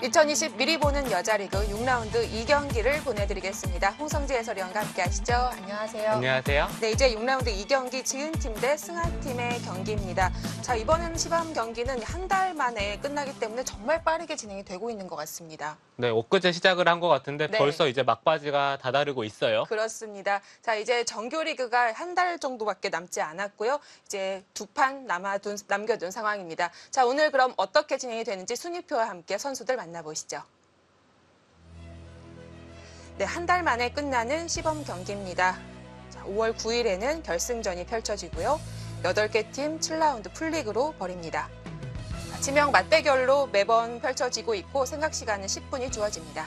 2020 미리 보는 여자리그 6라운드 2경기를 보내드리겠습니다. 홍성지 해설위원과 함께하시죠. 안녕하세요. 안녕하세요. 네, 이제 6라운드 2경기 지은팀 대 승하팀의 경기입니다. 자, 이번 시범 경기는 한 달 만에 끝나기 때문에 정말 빠르게 진행이 되고 있는 것 같습니다. 네, 엊그제 시작을 한 것 같은데 네. 벌써 이제 막바지가 다다르고 있어요. 그렇습니다. 자, 이제 정규리그가 한 달 정도밖에 남지 않았고요. 이제 두 판 남겨둔 상황입니다. 자, 오늘 그럼 어떻게 진행이 되는지 순위표와 함께 선수들 만나보시죠. 네, 한 달 만에 끝나는 시범 경기입니다. 자, 5월 9일에는 결승전이 펼쳐지고요. 8개 팀 7라운드 풀리그로 벌입니다. 지명 맞대결로 매번 펼쳐지고 있고 생각 시간은 10분이 주어집니다.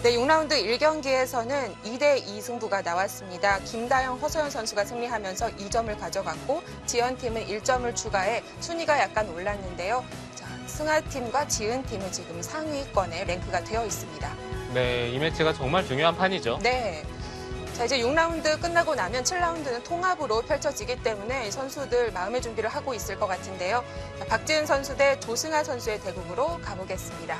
네, 6라운드 1경기에서는 2대2 승부가 나왔습니다. 김다영, 허서연 선수가 승리하면서 2점을 가져갔고 지연팀은 1점을 추가해 순위가 약간 올랐는데요. 자, 승하팀과 지은팀은 지금 상위권에 랭크가 되어 있습니다. 네, 이 매치가 정말 중요한 판이죠. 네. 자, 이제 6라운드 끝나고 나면 7라운드는 통합으로 펼쳐지기 때문에 선수들 마음의 준비를 하고 있을 것 같은데요. 자, 박지은 선수 대 조승아 선수의 대국으로 가보겠습니다.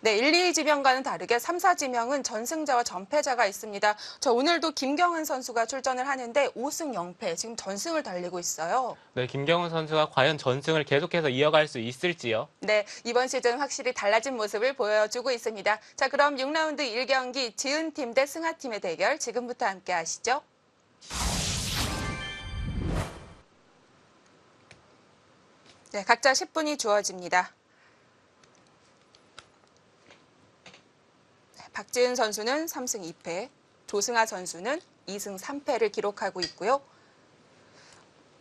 네, 1, 2 지명과는 다르게 3, 4 지명은 전승자와 전패자가 있습니다. 자, 오늘도 김경은 선수가 출전을 하는데 5승 0패, 지금 전승을 달리고 있어요. 네, 김경훈 선수가 과연 전승을 계속해서 이어갈 수 있을지요? 네, 이번 시즌 확실히 달라진 모습을 보여주고 있습니다. 자, 그럼 6라운드 1경기 지은팀 대 승하팀의 대결 지금부터 함께 하시죠. 네, 각자 10분이 주어집니다. 박지은 선수는 3승 2패, 조승아 선수는 2승 3패를 기록하고 있고요.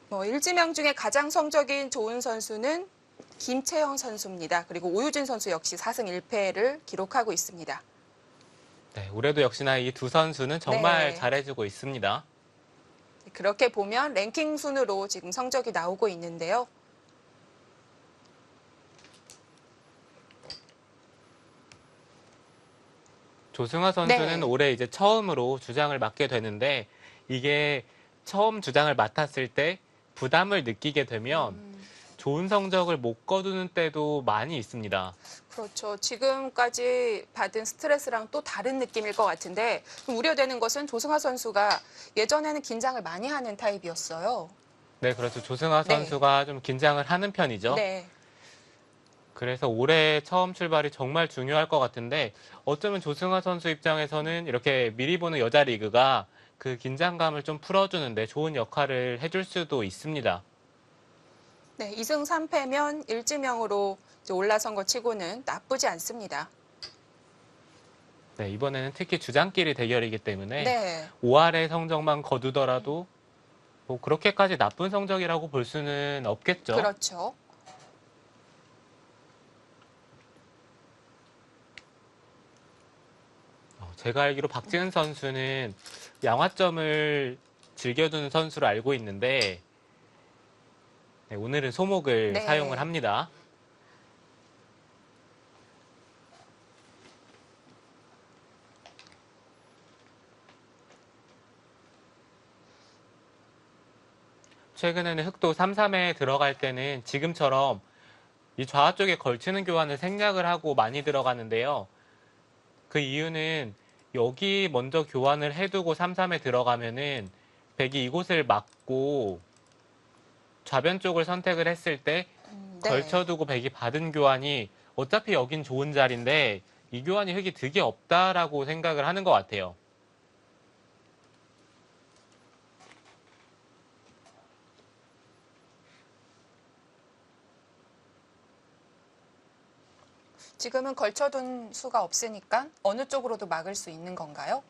1지명 중에 가장 성적인 좋은 선수는 김채영 선수입니다. 그리고 오유진 선수 역시 4승 1패를 기록하고 있습니다. 네, 올해도 역시나 이 두 선수는 정말 네. 잘해주고 있습니다. 그렇게 보면 랭킹 순으로 지금 성적이 나오고 있는데요. 조승아 선수는 네. 올해 이제 처음으로 주장을 맡게 되는데 이게 처음 주장을 맡았을 때 부담을 느끼게 되면 좋은 성적을 못 거두는 때도 많이 있습니다. 그렇죠. 지금까지 받은 스트레스랑 또 다른 느낌일 것 같은데 우려되는 것은 조승아 선수가 예전에는 긴장을 많이 하는 타입이었어요. 네, 그렇죠. 조승아 네. 선수가 좀 긴장을 하는 편이죠. 네. 그래서 올해 처음 출발이 정말 중요할 것 같은데 어쩌면 조승아 선수 입장에서는 이렇게 미리 보는 여자 리그가 그 긴장감을 좀 풀어주는데 좋은 역할을 해줄 수도 있습니다. 네, 2승 3패면 1지명으로 올라선 것 치고는 나쁘지 않습니다. 네, 이번에는 특히 주장끼리 대결이기 때문에 네. 5할의 성적만 거두더라도 뭐 그렇게까지 나쁜 성적이라고 볼 수는 없겠죠. 그렇죠. 제가 알기로 박지은 선수는 양화점을 즐겨두는 선수로 알고 있는데 네, 오늘은 소목을 네. 사용을 합니다. 최근에는 흑도 3-3에 들어갈 때는 지금처럼 이 좌 쪽에 걸치는 교환을 생략을 하고 많이 들어가는데요. 그 이유는 여기 먼저 교환을 해두고 3-3에 들어가면은 백이 이곳을 막고 좌변 쪽을 선택을 했을 때 네. 걸쳐두고 백이 받은 교환이 어차피 여긴 좋은 자리인데 이 교환이 흙이 득이 없다라고 생각을 하는 것 같아요. 지금은 걸쳐둔 수가 없으니까 어느 쪽으로도 막을 수 있는 건가요?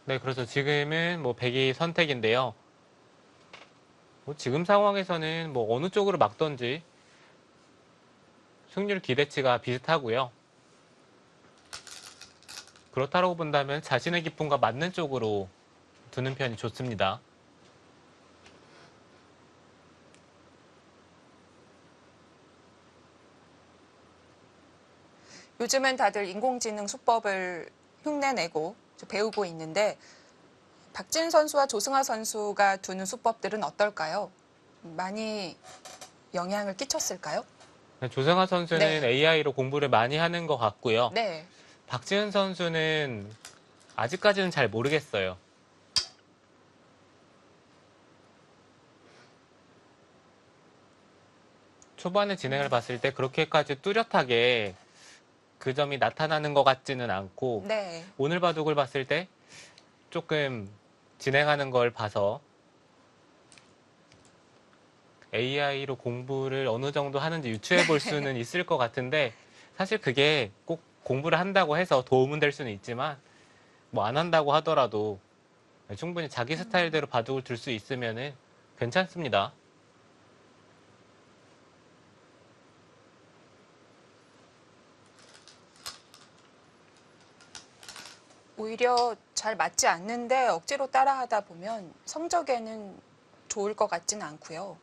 네, 그렇죠. 지금은 뭐 백이 선택인데요. 지금 상황에서는 뭐 어느 쪽으로 막던지 승률 기대치가 비슷하고요. 그렇다고 본다면 자신의 기쁨과 맞는 쪽으로 두는 편이 좋습니다. 요즘은 다들 인공지능 수법을 흉내내고 배우고 있는데 박지은 선수와 조승아 선수가 두는 수법들은 어떨까요? 많이 영향을 끼쳤을까요? 조성아 선수는 네. AI로 공부를 많이 하는 것 같고요. 네. 박지은 선수는 아직까지는 잘 모르겠어요. 초반에 진행을 봤을 때 그렇게까지 뚜렷하게 그 점이 나타나는 것 같지는 않고 네. 오늘 바둑을 봤을 때 조금 진행하는 걸 봐서 AI로 공부를 어느 정도 하는지 유추해 볼 수는 있을 것 같은데 사실 그게 꼭 공부를 한다고 해서 도움은 될 수는 있지만 뭐 안 한다고 하더라도 충분히 자기 스타일대로 바둑을 둘 수 있으면은 괜찮습니다. 오히려 잘 맞지 않는데 억지로 따라하다 보면 성적에는 좋을 것 같지는 않고요.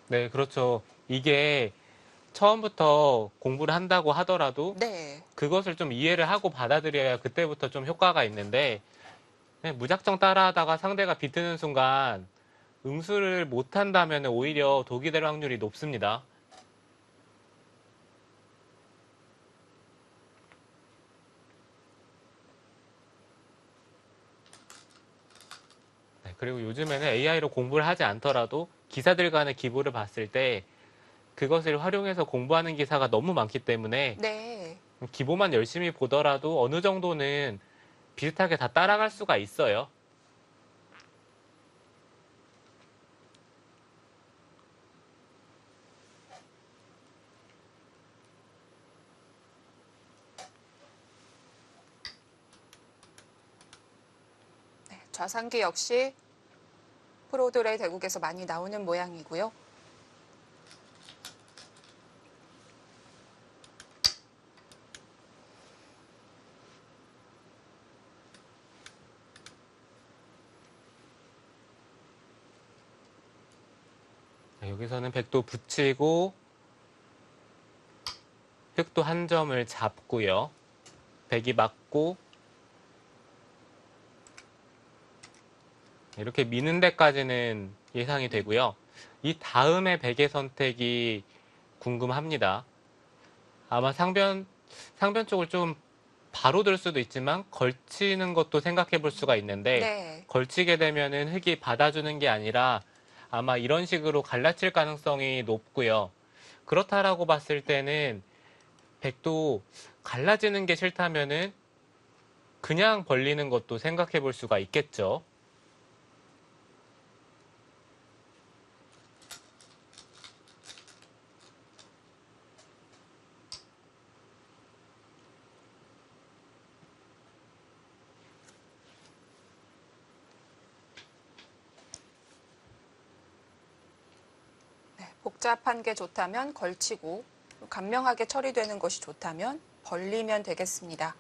네, 그렇죠. 이게 처음부터 공부를 한다고 하더라도 네. 그것을 좀 이해를 하고 받아들여야 그때부터 좀 효과가 있는데 그냥 무작정 따라하다가 상대가 비트는 순간 응수를 못한다면 오히려 독이 될 확률이 높습니다. 네, 그리고 요즘에는 AI로 공부를 하지 않더라도 기사들 간의 기부를 봤을 때 그것을 활용해서 공부하는 기사가 너무 많기 때문에 네. 기보만 열심히 보더라도 어느 정도는 비슷하게 다 따라갈 수가 있어요. 네. 좌상기 역시 프로들의 대국에서 많이 나오는 모양이고요. 네, 여기서는 백도 붙이고 흑도 한 점을 잡고요. 백이 맞고 이렇게 미는 데까지는 예상이 되고요. 이 다음에 백의 선택이 궁금합니다. 아마 상변 쪽을 좀 바로 들 수도 있지만 걸치는 것도 생각해 볼 수가 있는데 네. 걸치게 되면은 흑이 받아주는 게 아니라 아마 이런 식으로 갈라칠 가능성이 높고요. 그렇다라고 봤을 때는 백도 갈라지는 게 싫다면은 그냥 벌리는 것도 생각해 볼 수가 있겠죠. 네. 복잡한 게 좋다면 걸치고 간명하게 처리되는 것이 좋다면 벌리면 되겠습니다.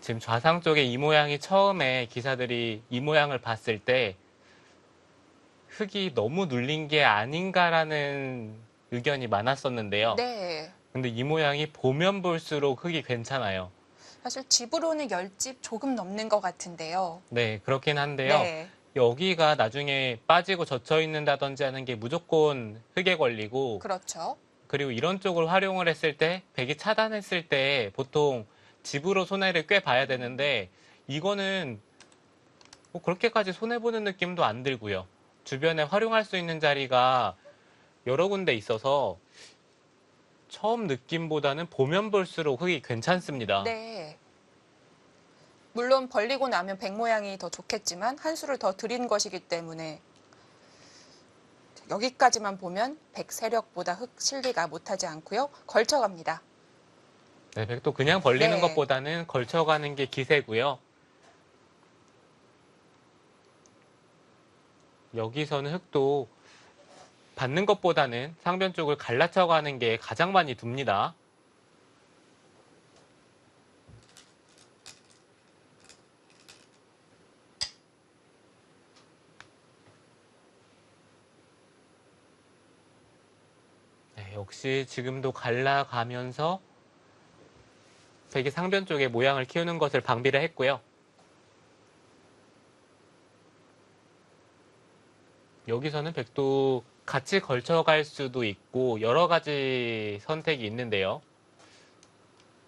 지금 좌상 쪽에 이 모양이 처음에 기사들이 이 모양을 봤을 때 흙이 너무 눌린 게 아닌가라는 의견이 많았었는데요. 네. 근데 이 모양이 보면 볼수록 흙이 괜찮아요. 사실 집으로는 10집 조금 넘는 것 같은데요. 네, 그렇긴 한데요. 네. 여기가 나중에 빠지고 젖혀 있는다든지 하는 게 무조건 흙에 걸리고 그렇죠. 그리고 이런 쪽을 활용을 했을 때 백이 차단했을 때 보통 집으로 손해를 꽤 봐야 되는데 이거는 뭐 그렇게까지 손해보는 느낌도 안 들고요. 주변에 활용할 수 있는 자리가 여러 군데 있어서 처음 느낌보다는 보면 볼수록 흙이 괜찮습니다. 네. 물론 벌리고 나면 백 모양이 더 좋겠지만 한 수를 더 들인 것이기 때문에 여기까지만 보면 백 세력보다 흙 실리가 못하지 않고요. 걸쳐갑니다. 네, 백도 그냥 벌리는 네. 것보다는 걸쳐가는 게 기세고요. 여기서는 흙도 받는 것보다는 상변 쪽을 갈라쳐가는 게 가장 많이 둡니다. 역시 지금도 갈라가면서 백이 상변 쪽에 모양을 키우는 것을 방비를 했고요. 여기서는 백도 같이 걸쳐갈 수도 있고 여러 가지 선택이 있는데요.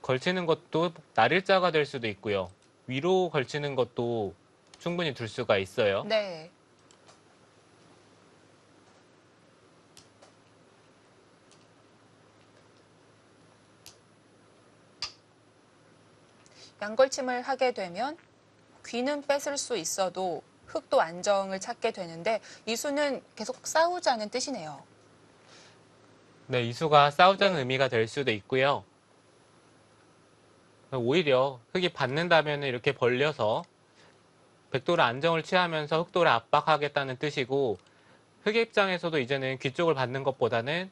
걸치는 것도 날일자가 될 수도 있고요. 위로 걸치는 것도 충분히 둘 수가 있어요. 네. 양걸침을 하게 되면 귀는 뺏을 수 있어도 흑도 안정을 찾게 되는데 이 수는 계속 싸우자는 뜻이네요. 네, 이 수가 싸우자는 네. 의미가 될 수도 있고요. 오히려 흑이 받는다면 이렇게 벌려서 백도를 안정을 취하면서 흑도를 압박하겠다는 뜻이고, 흑의 입장에서도 이제는 귀 쪽을 받는 것보다는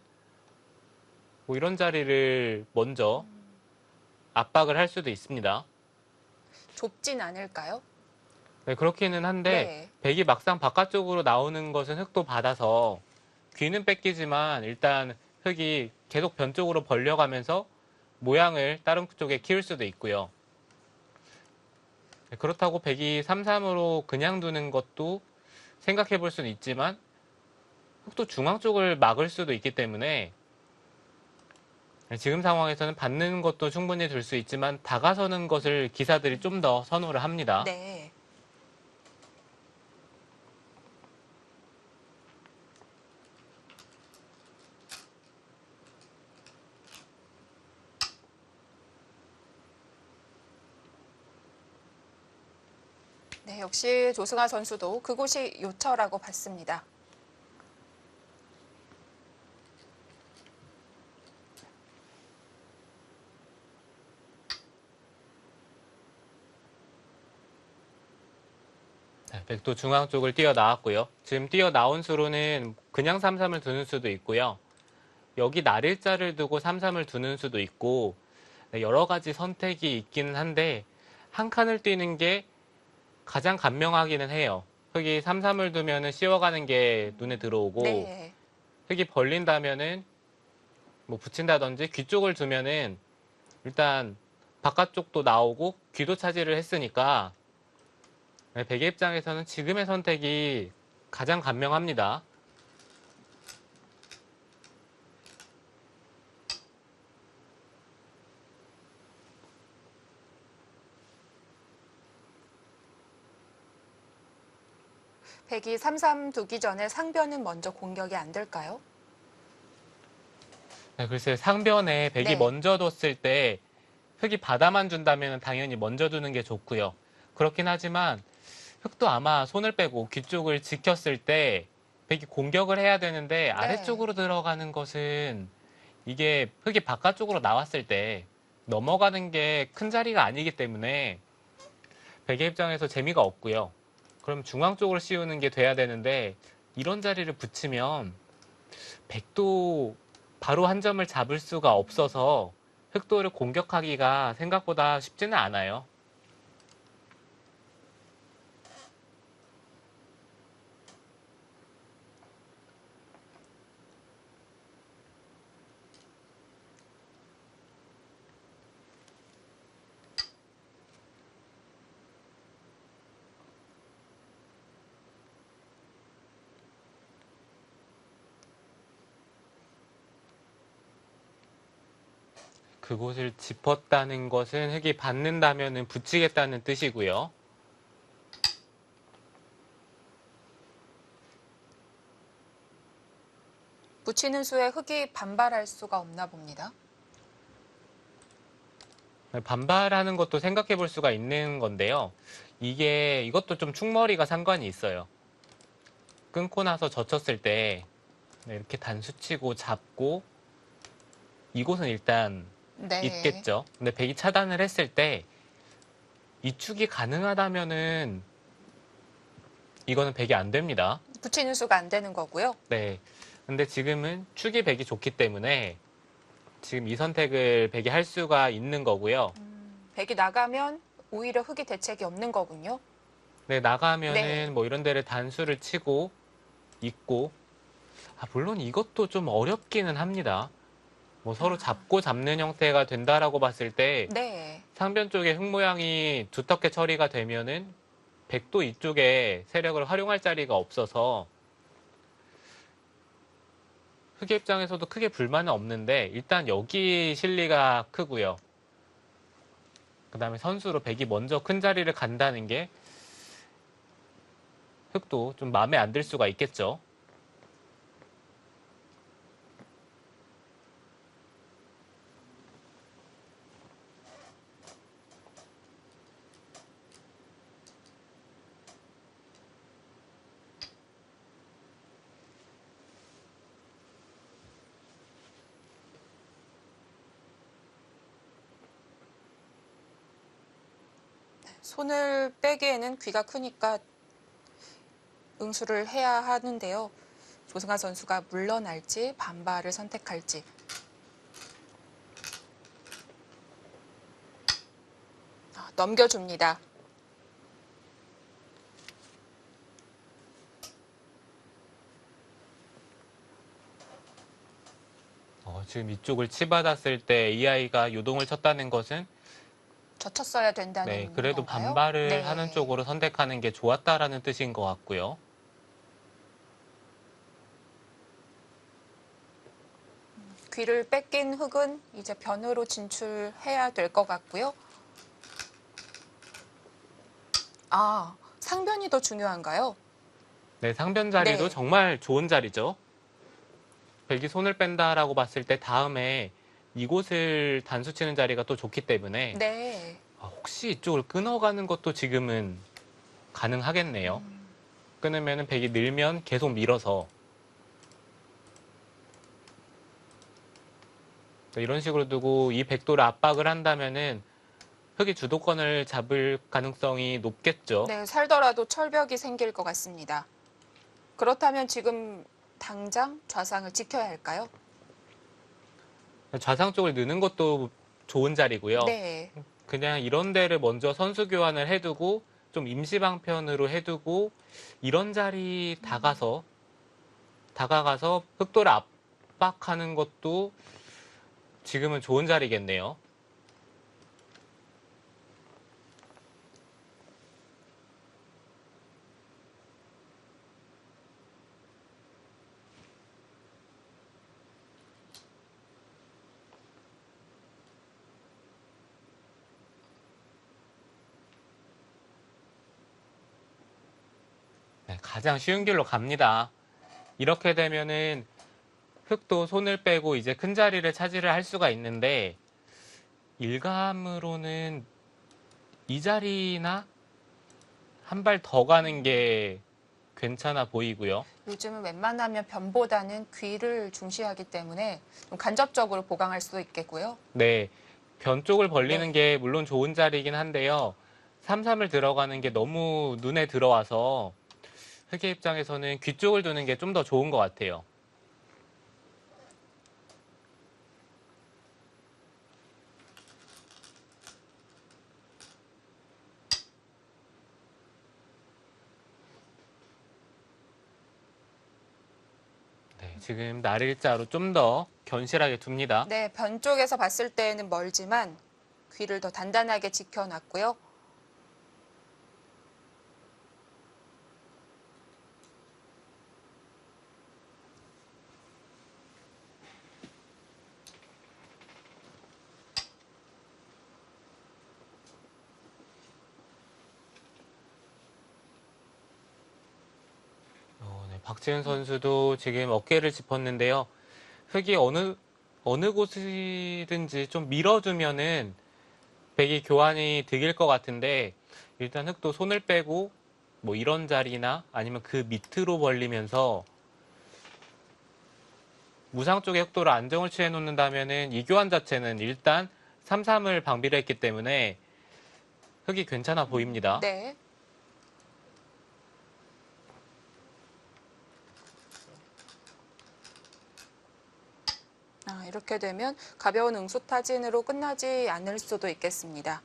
뭐 이런 자리를 먼저 압박을 할 수도 있습니다. 좁진 않을까요? 네, 그렇기는 한데 네. 백이 막상 바깥쪽으로 나오는 것은 흑도 받아서 귀는 뺏기지만 일단 흑이 계속 변 쪽으로 벌려가면서 모양을 다른 쪽에 키울 수도 있고요. 네, 그렇다고 백이 3-3으로 그냥 두는 것도 생각해 볼 수는 있지만 흑도 중앙 쪽을 막을 수도 있기 때문에 지금 상황에서는 받는 것도 충분히 둘 수 있지만 다가서는 것을 기사들이 좀 더 선호를 합니다. 네. 네, 역시 조승아 선수도 그곳이 요처라고 봤습니다. 네, 백도 중앙 쪽을 뛰어나왔고요. 지금 뛰어나온 수로는 그냥 3-3을 두는 수도 있고요. 여기 날일자를 두고 3-3을 두는 수도 있고 네, 여러 가지 선택이 있기는 한데 한 칸을 뛰는 게 가장 간명하기는 해요. 흑이 3-3을 두면은 씌워가는 게 눈에 들어오고 네. 흑이 벌린다면은 뭐 붙인다든지 귀 쪽을 두면은 일단 바깥쪽도 나오고 귀도 차지를 했으니까 네, 백의 입장에서는 지금의 선택이 가장 간명합니다. 백이 3-3 두기 전에 상변은 먼저 공격이 안 될까요? 네, 글쎄 상변에 백이 네. 먼저 뒀을 때 흑이 받아만 준다면 당연히 먼저 두는 게 좋고요. 그렇긴 하지만 흑도 아마 손을 빼고 귀 쪽을 지켰을 때 백이 공격을 해야 되는데 아래쪽으로 들어가는 것은 이게 흑이 바깥쪽으로 나왔을 때 넘어가는 게 큰 자리가 아니기 때문에 백의 입장에서 재미가 없고요. 그럼 중앙 쪽으로 씌우는 게 돼야 되는데 이런 자리를 붙이면 백도 바로 한 점을 잡을 수가 없어서 흑도를 공격하기가 생각보다 쉽지는 않아요. 그곳을 짚었다는 것은 흑이 받는다면 붙이겠다는 뜻이고요. 붙이는 수에 흑이 반발할 수가 없나 봅니다. 반발하는 것도 생각해 볼 수가 있는 건데요. 이것도 좀 충머리가 상관이 있어요. 끊고 나서 젖혔을 때 이렇게 단수치고 잡고 이곳은 일단 네. 있겠죠. 근데 백이 차단을 했을 때 이축이 가능하다면은 이거는 백이 안 됩니다. 붙이는 수가 안 되는 거고요. 네. 근데 지금은 축이 백이 좋기 때문에 지금 이 선택을 백이 할 수가 있는 거고요. 백이 나가면 오히려 흑이 대책이 없는 거군요. 네, 나가면은 네. 뭐 이런 데를 단수를 치고 있고, 물론 이것도 좀 어렵기는 합니다. 뭐 서로 잡고 잡는 형태가 된다라고 봤을 때 네. 상변 쪽에 흙 모양이 두텁게 처리가 되면은 백도 이쪽에 세력을 활용할 자리가 없어서 흑의 입장에서도 크게 불만은 없는데 일단 여기 실리가 크고요. 그 다음에 선수로 백이 먼저 큰 자리를 간다는 게 흑도 좀 마음에 안 들 수가 있겠죠. 손을 빼기에는 귀가 크니까 응수를 해야 하는데요. 조승아 선수가 물러날지 반발을 선택할지. 넘겨줍니다. 지금 이쪽을 치받았을 때 AI가 요동을 쳤다는 것은 젖혔어야 된다는 네, 그래도 건가요? 반발을 네. 하는 쪽으로 선택하는 게 좋았다라는 뜻인 것 같고요. 귀를 뺏긴 흑은 이제 변으로 진출해야 될 것 같고요. 상변이 더 중요한가요? 네, 상변 자리도 네. 정말 좋은 자리죠. 백이 손을 뺀다라고 봤을 때 다음에 이곳을 단수 치는 자리가 또 좋기 때문에 네. 혹시 이쪽을 끊어가는 것도 지금은 가능하겠네요. 끊으면 백이 늘면 계속 밀어서 이런 식으로 두고 이 백도를 압박을 한다면은 흑이 주도권을 잡을 가능성이 높겠죠. 네, 살더라도 철벽이 생길 것 같습니다. 그렇다면 지금 당장 좌상을 지켜야 할까요? 좌상 쪽을 느는 것도 좋은 자리고요. 네. 그냥 이런 데를 먼저 선수 교환을 해두고 좀 임시 방편으로 해두고 이런 자리 다가가서 흑도를 압박하는 것도 지금은 좋은 자리겠네요. 네, 가장 쉬운 길로 갑니다. 이렇게 되면은 흑도 손을 빼고 이제 큰 자리를 차지를 할 수가 있는데 일감으로는 이 자리나 한 발 더 가는 게 괜찮아 보이고요. 요즘은 웬만하면 변보다는 귀를 중시하기 때문에 좀 간접적으로 보강할 수도 있겠고요. 네, 변 쪽을 벌리는 네. 게 물론 좋은 자리이긴 한데요. 3-3을 들어가는 게 너무 눈에 들어와서 흑의 입장에서는 귀 쪽을 두는 게 좀 더 좋은 것 같아요. 네, 지금 날일자로 좀 더 견실하게 둡니다. 네, 변 쪽에서 봤을 때는 멀지만 귀를 더 단단하게 지켜놨고요. 네, 박지은 선수도 지금 어깨를 짚었는데요. 흑이 어느 곳이든지 좀 밀어주면은 백이 교환이 득일 것 같은데 일단 흑도 손을 빼고 뭐 이런 자리나 아니면 그 밑으로 벌리면서 무상 쪽에 흑도를 안정을 취해 놓는다면은 이 교환 자체는 일단 3-3을 방비를 했기 때문에 흑이 괜찮아 보입니다. 네. 이렇게 되면 가벼운 응수타진으로 끝나지 않을 수도 있겠습니다.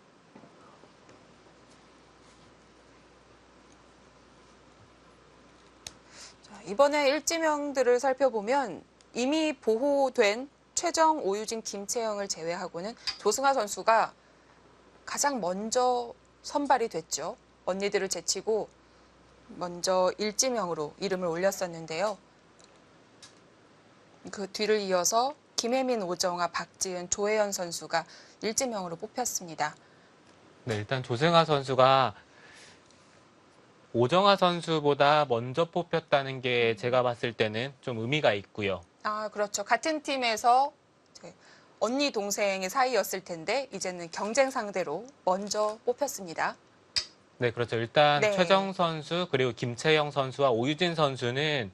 자, 이번에 일지명들을 살펴보면 이미 보호된 최정, 오유진, 김채영을 제외하고는 조승아 선수가 가장 먼저 선발이 됐죠. 언니들을 제치고 먼저 일지명으로 이름을 올렸었는데요. 그 뒤를 이어서 김혜민, 오정아, 박지은, 조혜연 선수가 일지명으로 뽑혔습니다. 네, 일단 조승아 선수가 오정아 선수보다 먼저 뽑혔다는 게 제가 봤을 때는 좀 의미가 있고요. 아, 그렇죠. 같은 팀에서 이제 언니 동생의 사이였을 텐데 이제는 경쟁 상대로 먼저 뽑혔습니다. 네, 그렇죠. 일단 네. 최정 선수 그리고 김채영 선수와 오유진 선수는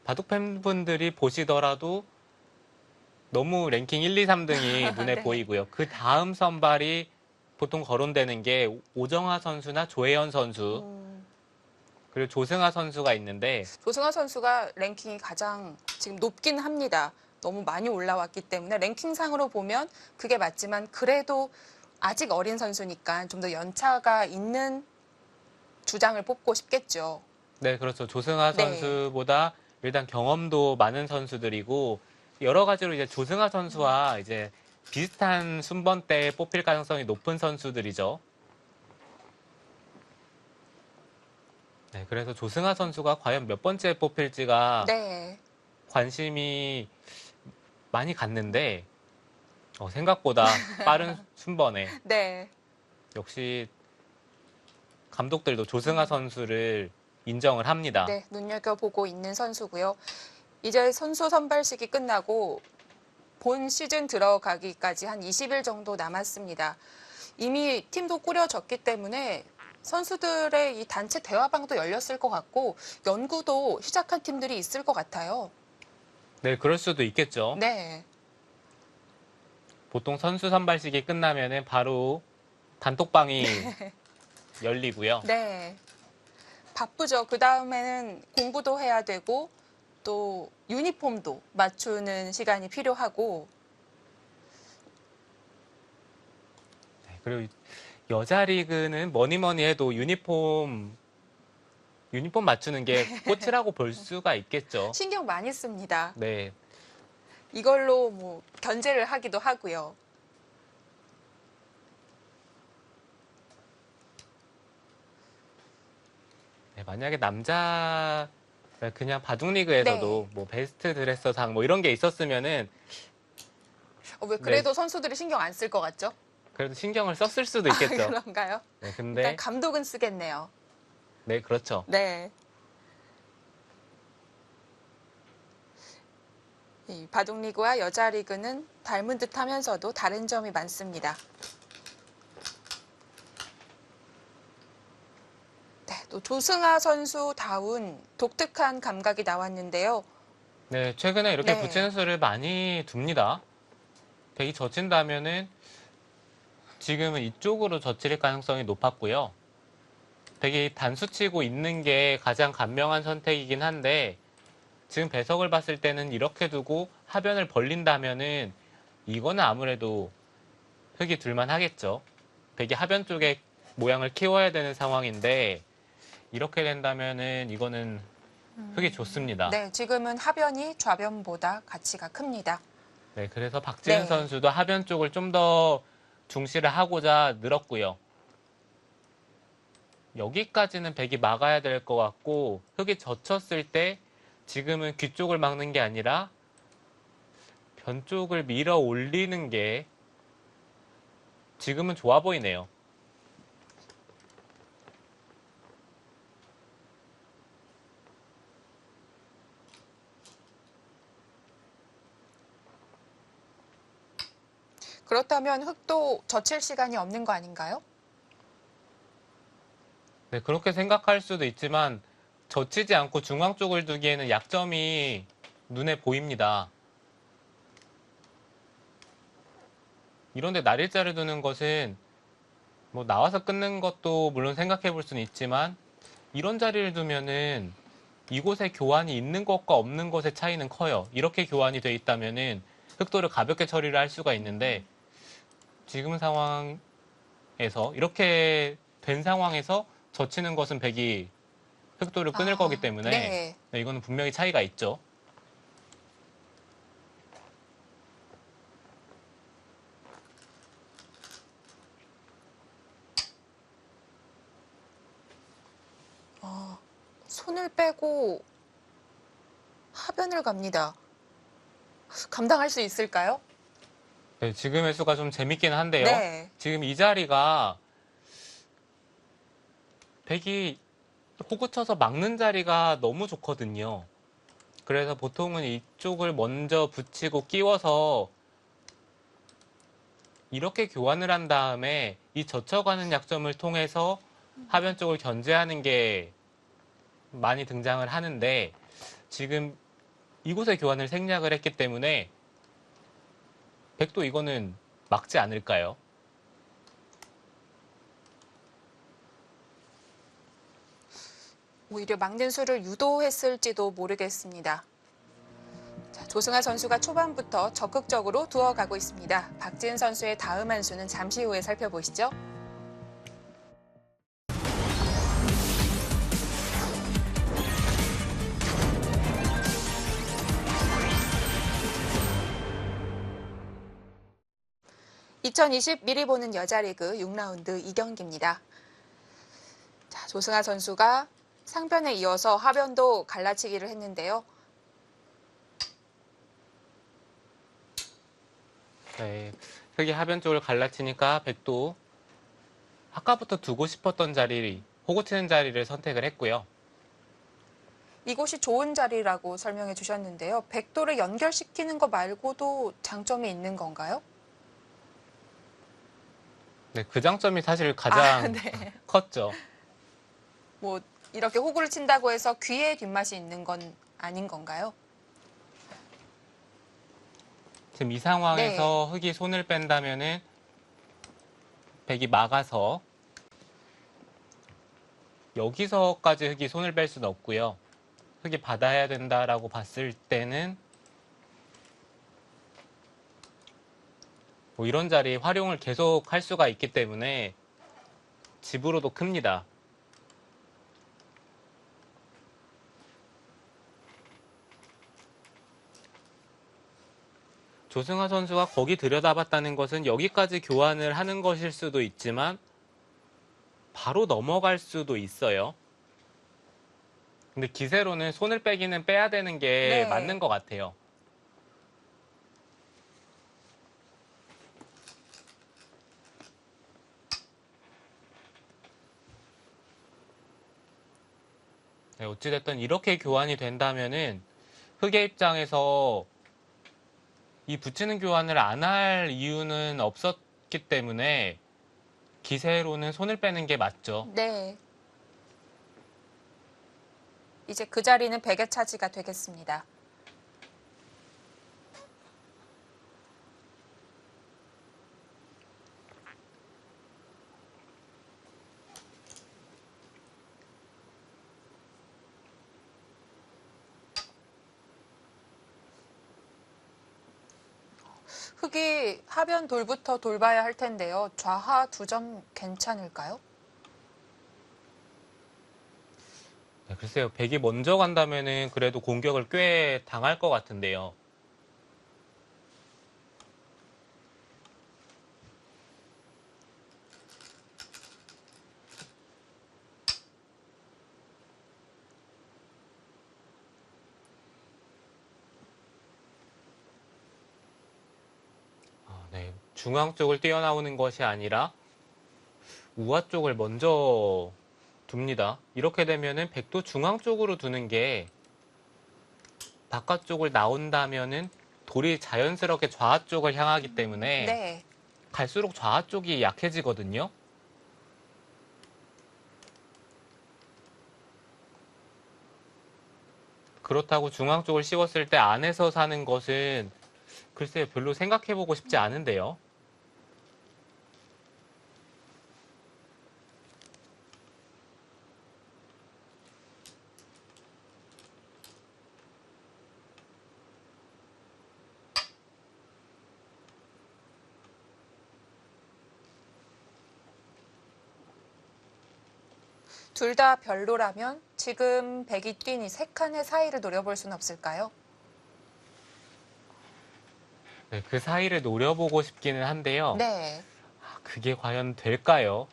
바둑 팬분들이 보시더라도 너무 랭킹 1, 2, 3등이 눈에 네. 보이고요. 그 다음 선발이 보통 거론되는 게 오정아 선수나 조혜연 선수 그리고 조승아 선수가 있는데 조승아 선수가 랭킹이 가장 지금 높긴 합니다. 너무 많이 올라왔기 때문에 랭킹상으로 보면 그게 맞지만 그래도 아직 어린 선수니까 좀 더 연차가 있는 주장을 뽑고 싶겠죠. 네, 그렇죠. 조승아 네. 선수보다 일단 경험도 많은 선수들이고 여러 가지로 이제 조승아 선수와 이제 비슷한 순번대에 뽑힐 가능성이 높은 선수들이죠. 네, 그래서 조승아 선수가 과연 몇 번째에 뽑힐지가 네. 관심이 많이 갔는데 생각보다 빠른 순번에 네. 역시 감독들도 조승아 선수를 인정을 합니다. 네, 눈여겨보고 있는 선수고요. 이제 선수 선발식이 끝나고 본 시즌 들어가기까지 한 20일 정도 남았습니다. 이미 팀도 꾸려졌기 때문에 선수들의 이 단체 대화방도 열렸을 것 같고 연구도 시작한 팀들이 있을 것 같아요. 네, 그럴 수도 있겠죠. 네, 보통 선수 선발식이 끝나면은 바로 단톡방이 열리고요. 네. 바쁘죠. 그 다음에는 공부도 해야 되고 또 유니폼도 맞추는 시간이 필요하고 네, 그리고 여자 리그는 뭐니 해도 유니폼 맞추는 게 꽃이라고 볼 수가 있겠죠. 신경 많이 씁니다. 네. 이걸로 뭐 견제를 하기도 하고요. 네, 만약에 남자 그냥 바둑리그에서도 네. 뭐 베스트 드레서상 뭐 이런 게 있었으면은 왜 그래도 선수들이 신경 안 쓸 것 같죠? 그래도 신경을 썼을 수도 있겠죠. 그런가요? 네, 일단 근데 감독은 쓰겠네요. 네, 그렇죠. 네. 이 바둑리그와 여자리그는 닮은 듯 하면서도 다른 점이 많습니다. 네, 또 조승아 선수다운 독특한 감각이 나왔는데요. 네, 최근에 이렇게 네. 붙이는 수를 많이 둡니다. 백이 젖힌다면은 지금은 이쪽으로 젖힐 가능성이 높았고요. 백이 단수 치고 있는 게 가장 간명한 선택이긴 한데 지금 배석을 봤을 때는 이렇게 두고 하변을 벌린다면은 이거는 아무래도 흙이 둘만 하겠죠. 백이 하변 쪽에 모양을 키워야 되는 상황인데 이렇게 된다면은 이거는 흙이 좋습니다. 네, 지금은 하변이 좌변보다 가치가 큽니다. 네, 그래서 박지은 네. 선수도 하변 쪽을 좀 더 중시를 하고자 늘었고요. 여기까지는 백이 막아야 될 것 같고 흙이 젖혔을 때 지금은 귀 쪽을 막는 게 아니라 변 쪽을 밀어 올리는 게 지금은 좋아 보이네요. 그렇다면 흙도 젖힐 시간이 없는 거 아닌가요? 네, 그렇게 생각할 수도 있지만 젖히지 않고 중앙 쪽을 두기에는 약점이 눈에 보입니다. 이런데 날일자를 두는 것은 뭐 나와서 끊는 것도 물론 생각해 볼 수는 있지만 이런 자리를 두면은 이곳에 교환이 있는 것과 없는 것의 차이는 커요. 이렇게 교환이 돼 있다면은 흑도를 가볍게 처리를 할 수가 있는데 지금 상황에서 이렇게 된 상황에서 젖히는 것은 백이 흑도를 끊을 거기 때문에 네. 네, 이거는 분명히 차이가 있죠. 손을 빼고 하변을 갑니다. 감당할 수 있을까요? 네, 지금의 수가 좀 재밌긴 한데요. 네. 지금 이 자리가 백이 호구 쳐서 막는 자리가 너무 좋거든요. 그래서 보통은 이쪽을 먼저 붙이고 끼워서 이렇게 교환을 한 다음에 이 젖혀가는 약점을 통해서 하변 쪽을 견제하는 게 많이 등장을 하는데 지금 이곳에 교환을 생략을 했기 때문에 백도 이거는 막지 않을까요? 오히려 막는 수를 유도했을지도 모르겠습니다. 자, 조승아 선수가 초반부터 적극적으로 두어가고 있습니다. 박지은 선수의 다음 한 수는 잠시 후에 살펴보시죠. (2020) 미리 보는 여자리그 6라운드 2경기입니다. 자, 조승아 선수가 상변에 이어서 하변도 갈라치기를 했는데요. 네, 흑이 하변 쪽을 갈라치니까 백도 아까부터 두고 싶었던 자리, 호구 치는 자리를 선택을 했고요. 이곳이 좋은 자리라고 설명해 주셨는데요. 백도를 연결시키는 것 말고도 장점이 있는 건가요? 네, 그 장점이 사실 가장 네. 컸죠. 뭐 이렇게 호구를 친다고 해서 귀에 뒷맛이 있는 건 아닌 건가요? 지금 이 상황에서 흑이 손을 뺀다면은 백이 막아서 여기서까지 흑이 손을 뺄 수는 없고요. 흑이 받아야 된다라고 봤을 때는 뭐 이런 자리 활용을 계속 할 수가 있기 때문에 집으로도 큽니다. 조승아 선수가 거기 들여다봤다는 것은 여기까지 교환을 하는 것일 수도 있지만 바로 넘어갈 수도 있어요. 근데 기세로는 손을 빼기는 빼야 되는 게 네. 맞는 것 같아요. 네, 어찌됐든 이렇게 교환이 된다면은 흑의 입장에서 이 붙이는 교환을 안 할 이유는 없었기 때문에 기세로는 손을 빼는 게 맞죠. 네. 이제 그 자리는 백의 차지가 되겠습니다. 흑이 하변 돌부터 돌봐야 할 텐데요. 좌하 2점 괜찮을까요? 네, 글쎄요. 백이 먼저 간다면은 그래도 공격을 꽤 당할 것 같은데요. 네, 중앙 쪽을 뛰어나오는 것이 아니라 우하 쪽을 먼저 둡니다. 이렇게 되면은 백도 중앙 쪽으로 두는 게 바깥쪽을 나온다면은 돌이 자연스럽게 좌하 쪽을 향하기 때문에 네. 갈수록 좌하 쪽이 약해지거든요. 그렇다고 중앙 쪽을 씌웠을 때 안에서 사는 것은 글쎄 별로 생각해보고 싶지 않은데요. 둘 다 별로라면 지금 백이 뛴 이 세 칸의 사이를 노려볼 수는 없을까요? 네, 그 사이를 노려보고 싶기는 한데요. 네. 그게 과연 될까요?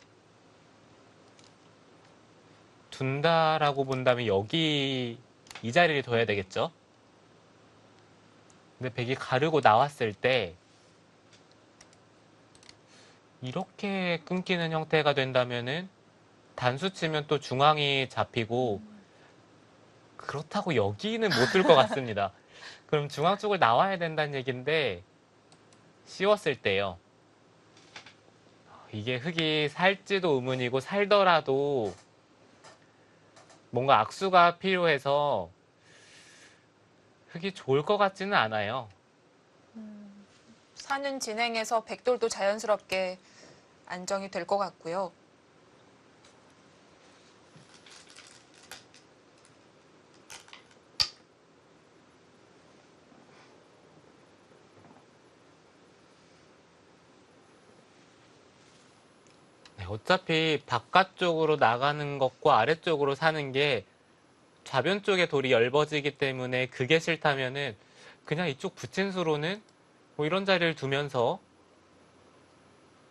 둔다라고 본다면 여기 이 자리를 둬야 되겠죠? 근데 백이 가르고 나왔을 때 이렇게 끊기는 형태가 된다면은 단수 치면 또 중앙이 잡히고 그렇다고 여기는 못 둘 것 같습니다. 그럼 중앙 쪽을 나와야 된다는 얘기인데 씌웠을 때요. 이게 흙이 살지도 의문이고 살더라도 뭔가 악수가 필요해서 흙이 좋을 것 같지는 않아요. 사는 진행에서 백돌도 자연스럽게 안정이 될 것 같고요. 네, 어차피 바깥쪽으로 나가는 것과 아래쪽으로 사는 게 좌변 쪽에 돌이 엷어지기 때문에 그게 싫다면은 그냥 이쪽 붙인 수로는 뭐 이런 자리를 두면서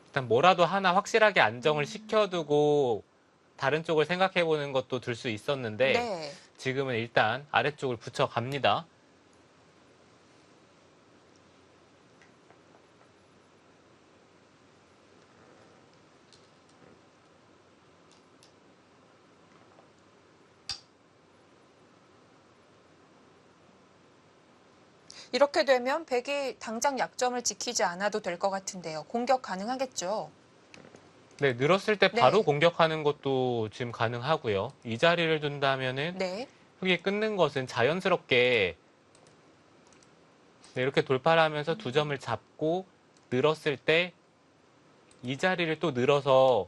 일단 뭐라도 하나 확실하게 안정을 시켜두고 다른 쪽을 생각해 보는 것도 둘 수 있었는데 네. 지금은 일단 아래쪽을 붙여 갑니다. 이렇게 되면 백이 당장 약점을 지키지 않아도 될 것 같은데요. 공격 가능하겠죠? 네, 늘었을 때 바로 네. 공격하는 것도 지금 가능하고요. 이 자리를 둔다면은 네. 흙이 끊는 것은 자연스럽게 네, 이렇게 돌파를 하면서 두 점을 잡고 늘었을 때 이 자리를 또 늘어서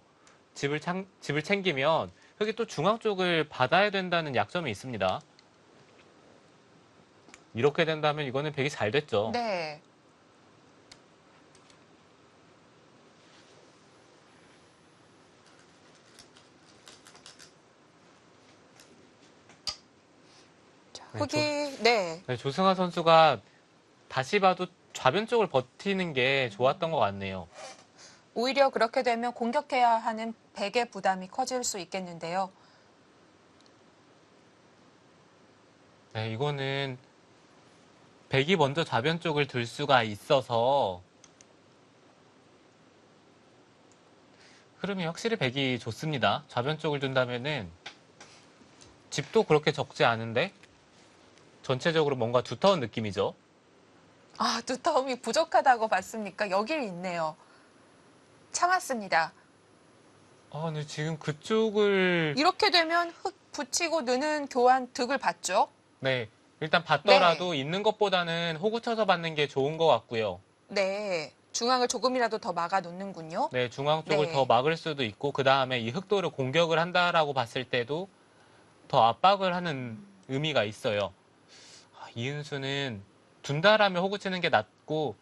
집을 챙기면 흙이 또 중앙 쪽을 받아야 된다는 약점이 있습니다. 이렇게 된다면 이거는 백이 잘 됐죠. 네. 자, 네, 흙이, 네. 네, 조승환 선수가 다시 봐도 좌변 쪽을 버티는 게 좋았던 것 같네요. 오히려 그렇게 되면 공격해야 하는 백의 부담이 커질 수 있겠는데요. 네, 이거는 백이 먼저 좌변 쪽을 둘 수가 있어서 흐름이 확실히 백이 좋습니다. 좌변 쪽을 둔다면은 집도 그렇게 적지 않은데 전체적으로 뭔가 두터운 느낌이죠. 아, 두터움이 부족하다고 봤습니까? 여길 있네요. 참았습니다. 아, 근데 지금 그쪽을 이렇게 되면 흙 붙이고 느는 교환 득을 받죠? 네, 일단 받더라도 있는 것보다는 호구 쳐서 받는 게 좋은 것 같고요. 네. 중앙을 조금이라도 더 막아 놓는군요. 네, 중앙 쪽을 더 네. 막을 수도 있고 그 다음에 이 흑도를 공격을 한다라고 봤을 때도 더 압박을 하는 의미가 있어요. 아, 이은수는 둔다라면 호구 치는 게 낫고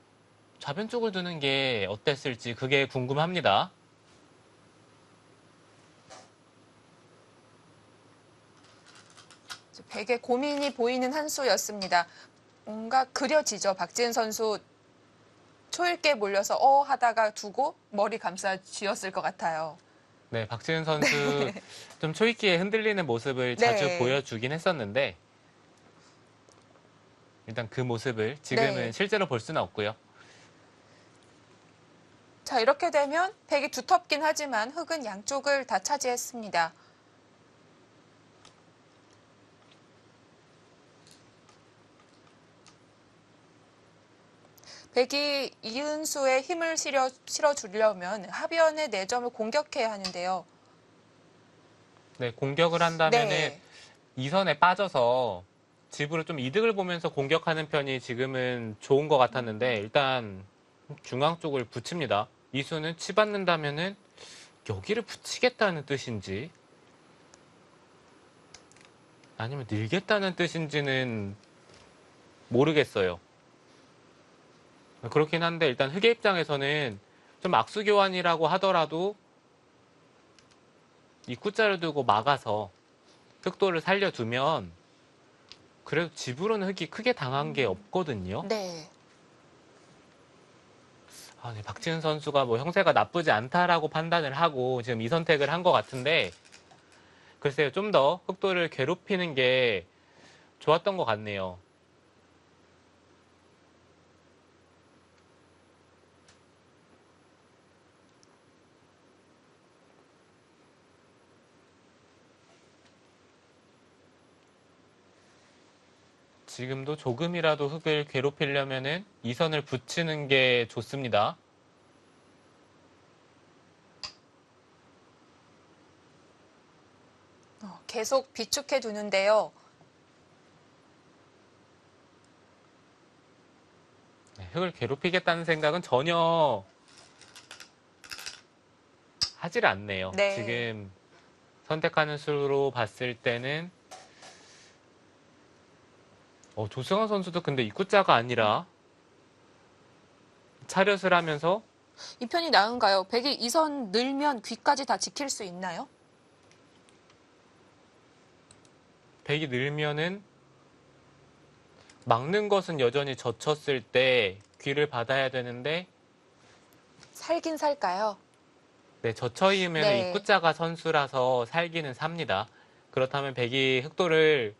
좌변 쪽을 두는 게 어땠을지 그게 궁금합니다. 백의 고민이 보이는 한 수였습니다. 뭔가 그려지죠. 박지은 선수 초읽게 몰려서 하다가 두고 머리 감싸 쥐었을 것 같아요. 네, 박지은 선수 좀 초이키에 흔들리는 모습을 자주 네. 보여주긴 했었는데 일단 그 모습을 지금은 네. 실제로 볼 수는 없고요. 자, 이렇게 되면 백이 두텁긴 하지만 흙은 양쪽을 다 차지했습니다. 백이 이은수의 힘을 실어주려면 하변의 4점을 공격해야 하는데요. 네, 공격을 한다면은 네. 이 선에 빠져서 집으로 좀 이득을 보면서 공격하는 편이 지금은 좋은 것 같았는데 일단 중앙 쪽을 붙입니다. 이수는 치받는다면은 여기를 붙이겠다는 뜻인지 아니면 늘겠다는 뜻인지는 모르겠어요. 그렇긴 한데 일단 흑의 입장에서는 좀 악수 교환이라고 하더라도 입구자를 두고 막아서 흑도를 살려두면 그래도 집으로는 흑이 크게 당한 게 없거든요. 네. 아, 네, 박지은 선수가 뭐 형세가 나쁘지 않다라고 판단을 하고 지금 이 선택을 한 것 같은데 글쎄요, 좀 더 흑도를 괴롭히는 게 좋았던 것 같네요. 지금도 조금이라도 흑을 괴롭히려면은 이 선을 붙이는 게 좋습니다. 계속 비축해 두는데요. 네, 흑을 괴롭히겠다는 생각은 전혀 하질 않네요. 네. 지금 선택하는 수로 봤을 때는 조승환 선수도 근데 입구자가 아니라 차렷을 하면서 이 편이 나은가요? 백이 이 선 늘면 귀까지 다 지킬 수 있나요? 백이 늘면은 막는 것은 여전히 젖혔을 때 귀를 받아야 되는데 살긴 살까요? 네, 젖혀이으면 네. 입구자가 선수라서 살기는 삽니다. 그렇다면 백이 흑도를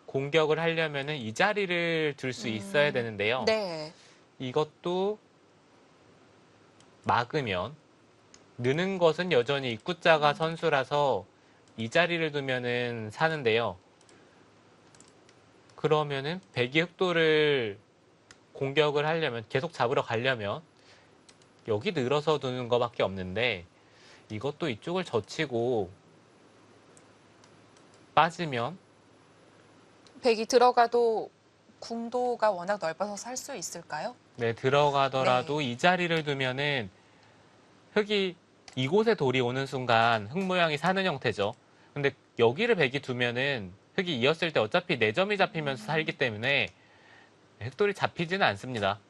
공격을 하려면은 이 자리를 둘 수 있어야 되는데요. 네. 이것도 막으면 느는 것은 여전히 입구자가 선수라서 이 자리를 두면은 사는데요. 그러면은 백이 흑도를 공격을 하려면 계속 잡으러 가려면 여기 늘어서 두는 것밖에 없는데 이것도 이쪽을 젖히고 빠지면 백이 들어가도 궁도가 워낙 넓어서 살 수 있을까요? 네, 들어가더라도 이 자리를 두면은 흑이 이곳에 돌이 오는 순간 흑 모양이 사는 형태죠. 근데 여기를 백이 두면은 흑이 이었을 때 어차피 4점이 잡히면서 살기 때문에 흑돌이 잡히지는 않습니다.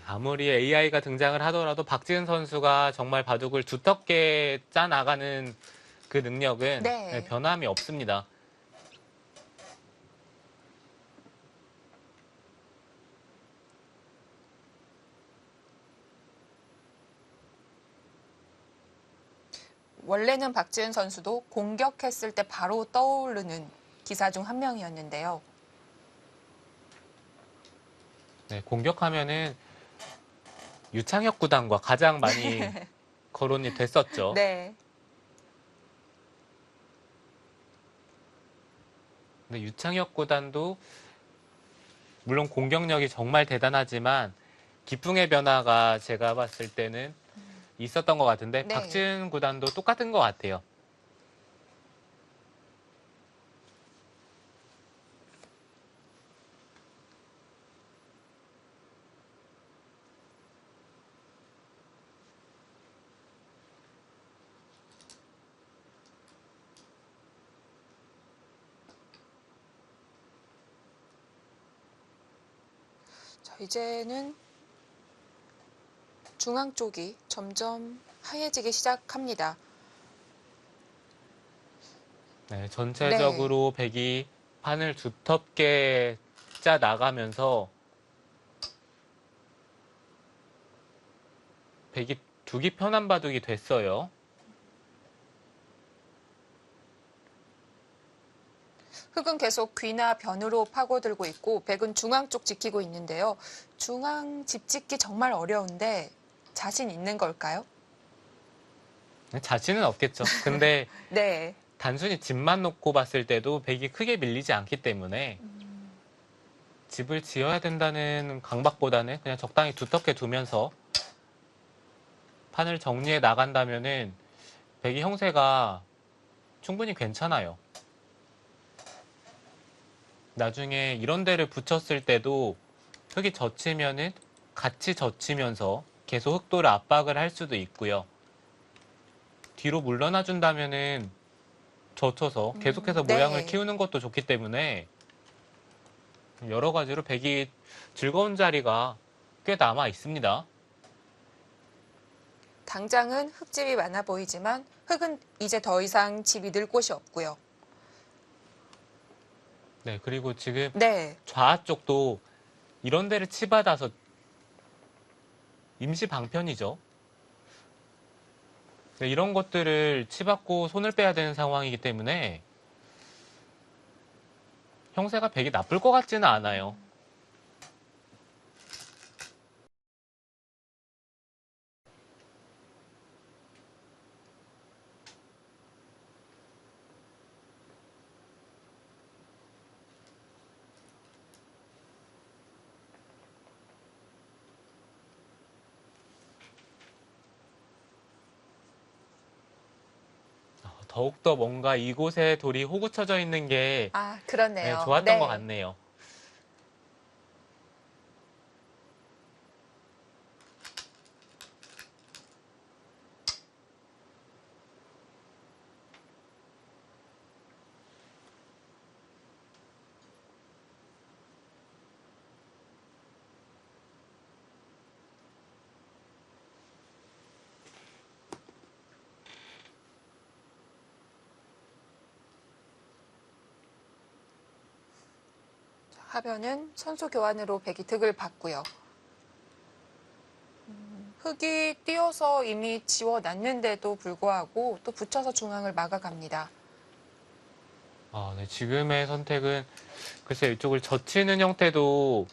아무리 AI가 등장을 하더라도 박지은 선수가 정말 바둑을 두텁게 짜나가는 그 능력은 네. 변함이 없습니다. 원래는 박지은 선수도 공격했을 때 바로 떠오르는 기사 중 한 명이었는데요. 네, 공격하면은 유창혁 구단과 가장 많이 거론이 됐었죠. 네. 근데 유창혁 구단도 물론 공격력이 정말 대단하지만 기풍의 변화가 제가 봤을 때는 있었던 것 같은데 네. 박지은 구단도 똑같은 것 같아요. 자, 이제는 중앙 쪽이 점점 하얘지기 시작합니다. 네, 전체적으로 백이 판을 두텁게 짜 나가면서 백이 두기 편한 바둑이 됐어요. 흑은 계속 귀나 변으로 파고들고 있고 백은 중앙 쪽 지키고 있는데요. 중앙 집 짓기 정말 어려운데 자신 있는 걸까요? 자신은 없겠죠. 근데 네. 단순히 집만 놓고 봤을 때도 백이 크게 밀리지 않기 때문에 집을 지어야 된다는 강박보다는 그냥 적당히 두텁게 두면서 판을 정리해 나간다면은 백이 형세가 충분히 괜찮아요. 나중에 이런 데를 붙였을 때도 흑이 젖히면은 같이 젖히면서 계속 흑도를 압박을 할 수도 있고요. 뒤로 물러나 준다면은 젖혀서 계속해서 네. 모양을 키우는 것도 좋기 때문에 여러 가지로 백이 즐거운 자리가 꽤 남아 있습니다. 당장은 흙집이 많아 보이지만 흙은 이제 더 이상 집이 늘 곳이 없고요. 네, 그리고 지금 네. 좌 쪽도 이런 데를 치받아서 임시 방편이죠. 네, 이런 것들을 치받고 손을 빼야 되는 상황이기 때문에 형세가 되게 나쁠 것 같지는 않아요. 더욱더 뭔가 이곳에 돌이 호구쳐져 있는 게 아, 네, 그렇네요. 좋았던 것 네. 같네요. 하변은 선수 교환으로 백이 득을 받고요. 흙이 띄어서 이미 지워놨는데도 불구하고 또 붙여서 중앙을 막아갑니다. 네, 지금의 선택은 글쎄 이쪽을 젖히는 형태도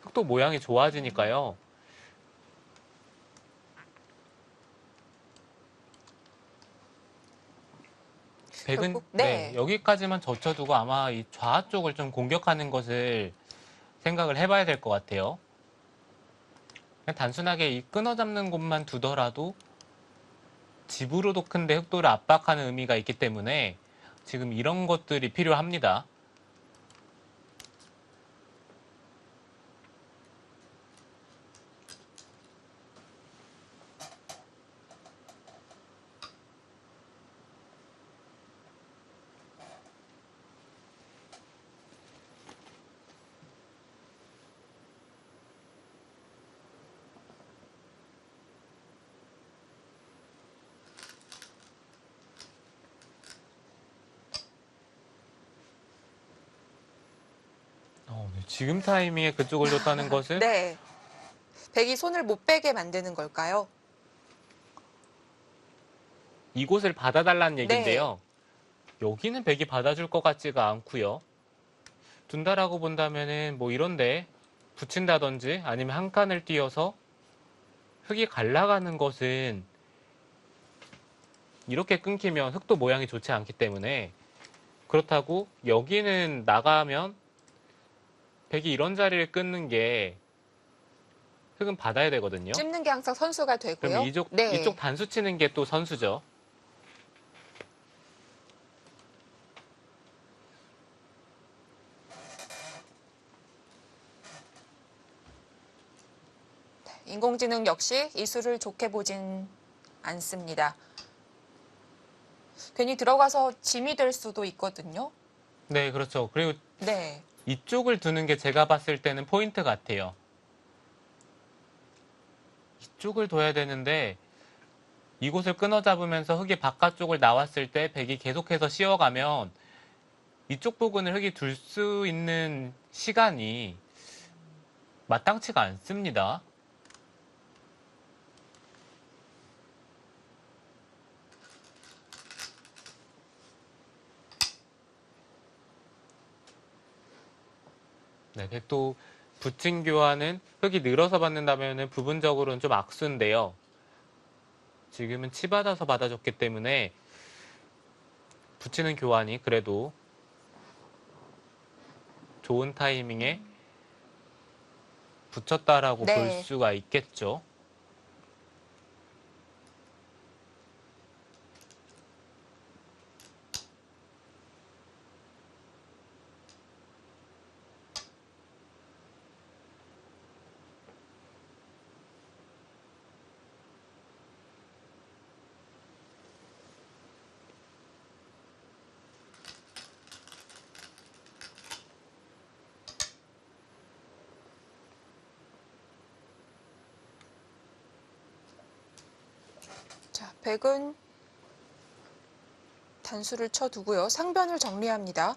흙도 모양이 좋아지니까요. 백은 결국 네, 네. 여기까지만 젖혀두고 아마 이 좌 쪽을 좀 공격하는 것을 생각을 해봐야 될 것 같아요. 그냥 단순하게 이 끊어잡는 곳만 두더라도 집으로도 큰데 흑도를 압박하는 의미가 있기 때문에 지금 이런 것들이 필요합니다. 네, 지금 타이밍에 그쪽을 줬다는 것은 네. 백이 손을 못 빼게 만드는 걸까요? 이곳을 받아달라는 네. 얘긴데요. 여기는 백이 받아줄 것 같지가 않고요. 둔다라고 본다면은 뭐 이런데 붙인다든지 아니면 한 칸을 띄어서 흙이 갈라가는 것은 이렇게 끊기면 흙도 모양이 좋지 않기 때문에 그렇다고 여기는 나가면 백이 이런 자리를 끊는 게 흙은 받아야 되거든요. 찝는 게 항상 선수가 그러면 되고요. 이쪽 네. 단수 치는 게 또 선수죠. 인공지능 역시 이수를 좋게 보진 않습니다. 괜히 들어가서 짐이 될 수도 있거든요. 네, 그렇죠. 그리고 네. 이쪽을 두는 게 제가 봤을 때는 포인트 같아요. 이쪽을 둬야 되는데 이곳을 끊어 잡으면서 흙이 바깥쪽을 나왔을 때 백이 계속해서 씌워가면 이쪽 부분을 흙이 둘 수 있는 시간이 마땅치가 않습니다. 네, 백도 붙인 교환은 흙이 늘어서 받는다면 부분적으로는 좀 악수인데요. 지금은 치받아서 받아줬기 때문에 붙이는 교환이 그래도 좋은 타이밍에 붙였다라고 볼 네. 수가 있겠죠. 백은 단수를 쳐두고요. 상변을 정리합니다.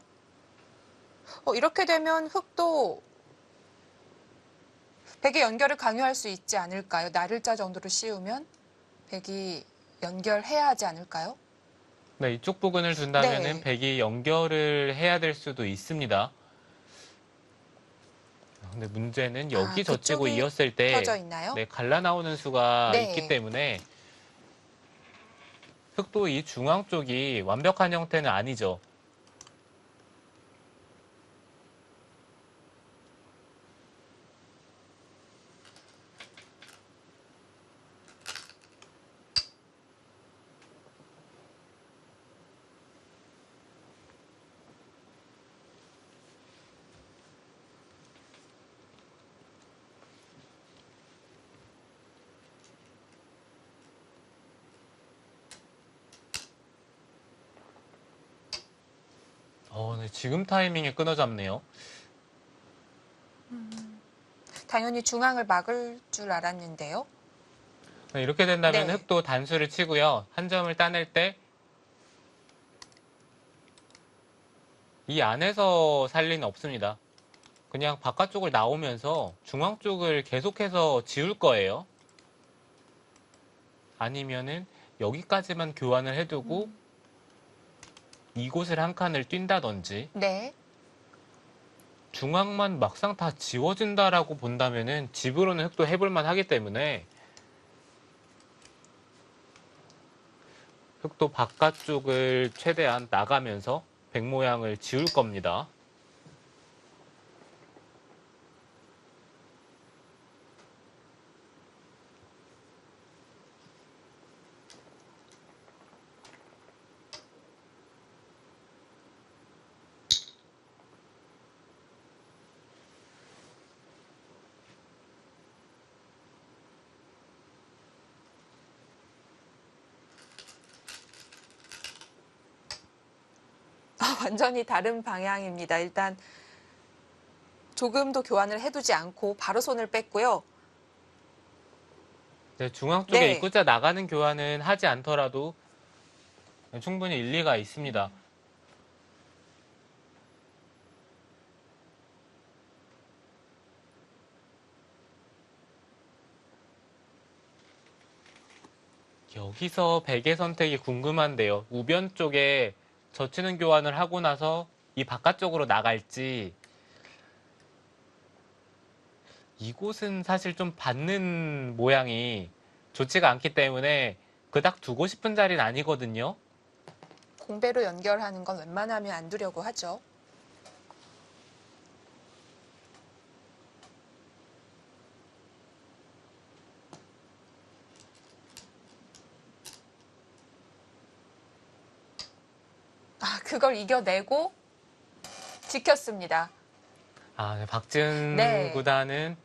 이렇게 되면 흑도 백의 연결을 강요할 수 있지 않을까요? 나를자 정도로 씌우면 백이 연결해야 하지 않을까요? 네, 이쪽 부근을 둔다면은 네. 백이 연결을 해야 될 수도 있습니다. 근데 문제는 여기 젖히고 그쪽이 이었을 때 펴져 있나요? 네, 갈라 나오는 수가 있기 네. 때문에 흑도 이 중앙 쪽이 완벽한 형태는 아니죠. 네, 지금 타이밍에 끊어잡네요. 당연히 중앙을 막을 줄 알았는데요. 네, 이렇게 된다면 네. 흑도 단수를 치고요. 한 점을 따낼 때 이 안에서 살 리는 없습니다. 그냥 바깥쪽을 나오면서 중앙 쪽을 계속해서 지울 거예요. 아니면은 여기까지만 교환을 해두고 이곳을 한 칸을 뛴다든지 네. 중앙만 막상 다 지워진다라고 본다면은 집으로는 흑도 해볼만 하기 때문에 흑도 바깥쪽을 최대한 나가면서 백 모양을 지울 겁니다. 완전히 다른 방향입니다. 일단 조금도 교환을 해두지 않고 바로 손을 뺐고요. 네, 중앙 쪽에 네. 입구자 나가는 교환은 하지 않더라도 충분히 일리가 있습니다. 여기서 백의 선택이 궁금한데요. 우변 쪽에 젖히는 교환을 하고 나서 이 바깥쪽으로 나갈지 이곳은 사실 좀 받는 모양이 좋지가 않기 때문에 그닥 두고 싶은 자리는 아니거든요. 공배로 연결하는 건 웬만하면 안 두려고 하죠. 그걸 이겨내고 지켰습니다. 네, 박지은 네. 구단은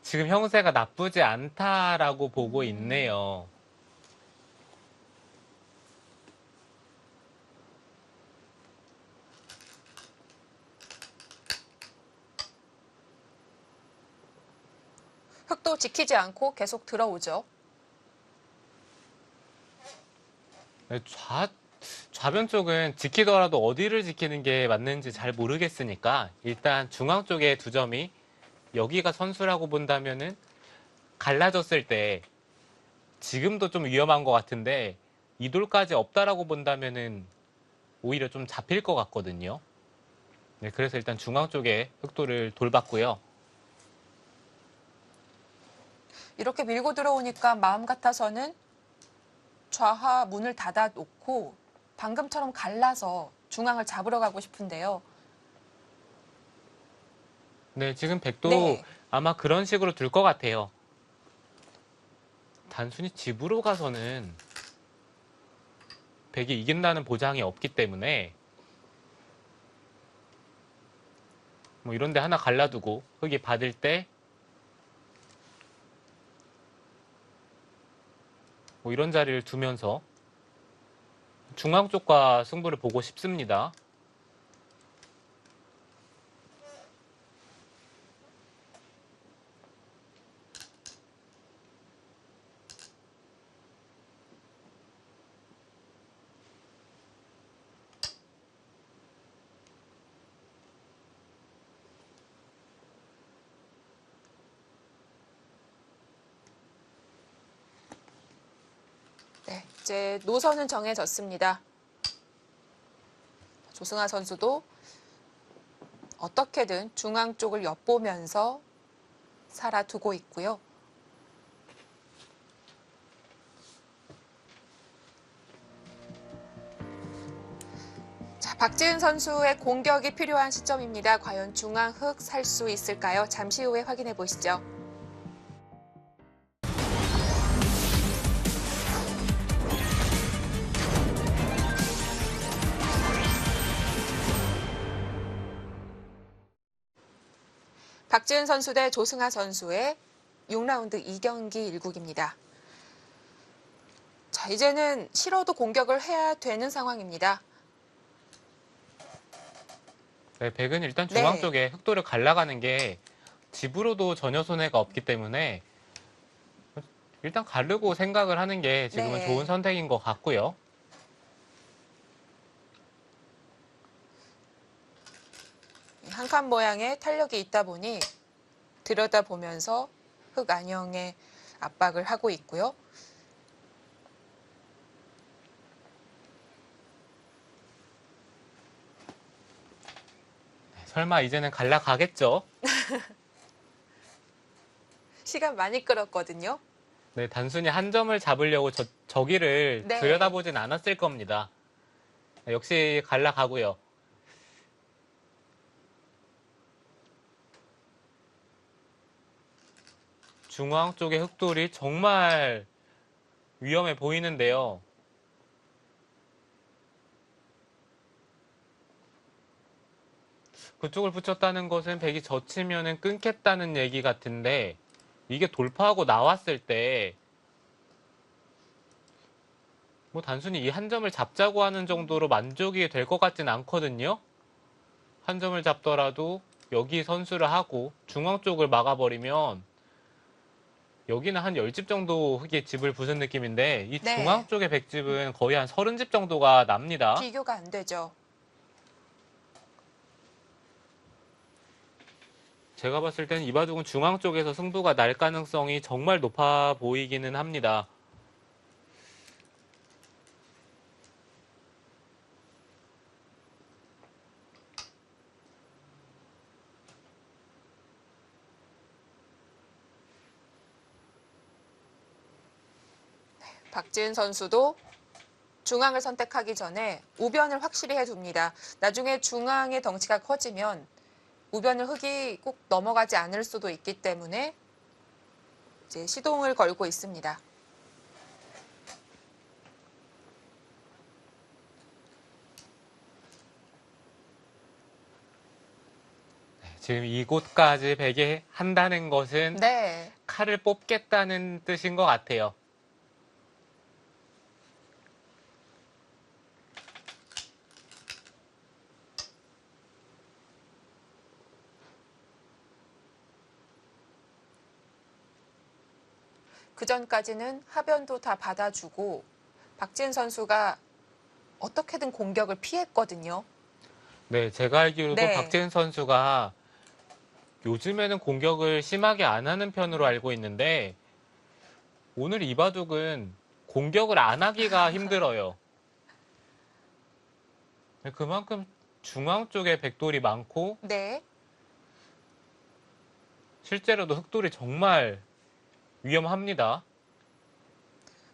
지금 형세가 나쁘지 않다라고 보고 있네요. 흑도 지키지 않고 계속 들어오죠. 네, 좌변 쪽은 지키더라도 어디를 지키는 게 맞는지 잘 모르겠으니까 일단 중앙 쪽에 두 점이 여기가 선수라고 본다면은 갈라졌을 때 지금도 좀 위험한 것 같은데 이 돌까지 없다라고 본다면은 오히려 좀 잡힐 것 같거든요. 네, 그래서 일단 중앙 쪽에 흑돌을 돌봤고요. 이렇게 밀고 들어오니까 마음 같아서는 좌하 문을 닫아 놓고 방금처럼 갈라서 중앙을 잡으러 가고 싶은데요. 네, 지금 백도 네. 아마 그런 식으로 둘 것 같아요. 단순히 집으로 가서는 백이 이긴다는 보장이 없기 때문에 뭐 이런 데 하나 갈라두고 흑이 받을 때 뭐 이런 자리를 두면서 중앙 쪽과 승부를 보고 싶습니다. 네, 이제 노선은 정해졌습니다. 조승아 선수도 어떻게든 중앙 쪽을 엿보면서 살아두고 있고요. 자, 박지은 선수의 공격이 필요한 시점입니다. 과연 중앙 흙 살 수 있을까요? 잠시 후에 확인해 보시죠. 박지은 선수 대 조승아 선수의 6라운드 2경기 1국입니다. 자, 이제는 실어도 공격을 해야 되는 상황입니다. 네, 백은 일단 중앙 네. 쪽에 흑도를 갈라가는 게 집으로도 전혀 손해가 없기 때문에 일단 가르고 생각을 하는 게 지금은 네. 좋은 선택인 것 같고요. 한 칸 모양의 탄력이 있다 보니 들여다보면서 흑 안형의 압박을 하고 있고요. 설마 이제는 갈라가겠죠? 시간 많이 끌었거든요. 네, 단순히 한 점을 잡으려고 저기를 네. 들여다보진 않았을 겁니다. 네, 역시 갈라가고요. 중앙 쪽의 흑돌이 정말 위험해 보이는데요. 그쪽을 붙였다는 것은 백이 젖히면은 끊겠다는 얘기 같은데 이게 돌파하고 나왔을 때 뭐 단순히 이 한 점을 잡자고 하는 정도로 만족이 될 것 같진 않거든요. 한 점을 잡더라도 여기 선수를 하고 중앙 쪽을 막아버리면 여기는 한 10집 정도 흙의 집을 부순 느낌인데 이 네. 중앙 쪽의 백집은 거의 한 30집 정도가 납니다. 비교가 안 되죠. 제가 봤을 때는 이 바둑은 중앙 쪽에서 승부가 날 가능성이 정말 높아 보이기는 합니다. 박지은 선수도 중앙을 선택하기 전에 우변을 확실히 해둡니다. 나중에 중앙의 덩치가 커지면 우변을 흙이 꼭 넘어가지 않을 수도 있기 때문에 이제 시동을 걸고 있습니다. 지금 이곳까지 베게 한다는 것은 네. 칼을 뽑겠다는 뜻인 것 같아요. 그 전까지는 하변도 다 받아주고 박지은 선수가 어떻게든 공격을 피했거든요. 네, 제가 알기로도 네. 박재은 선수가 요즘에는 공격을 심하게 안 하는 편으로 알고 있는데 오늘 이 바둑은 공격을 안 하기가 힘들어요. 그만큼 중앙 쪽에 백돌이 많고 네. 실제로도 흑돌이 정말 위험합니다.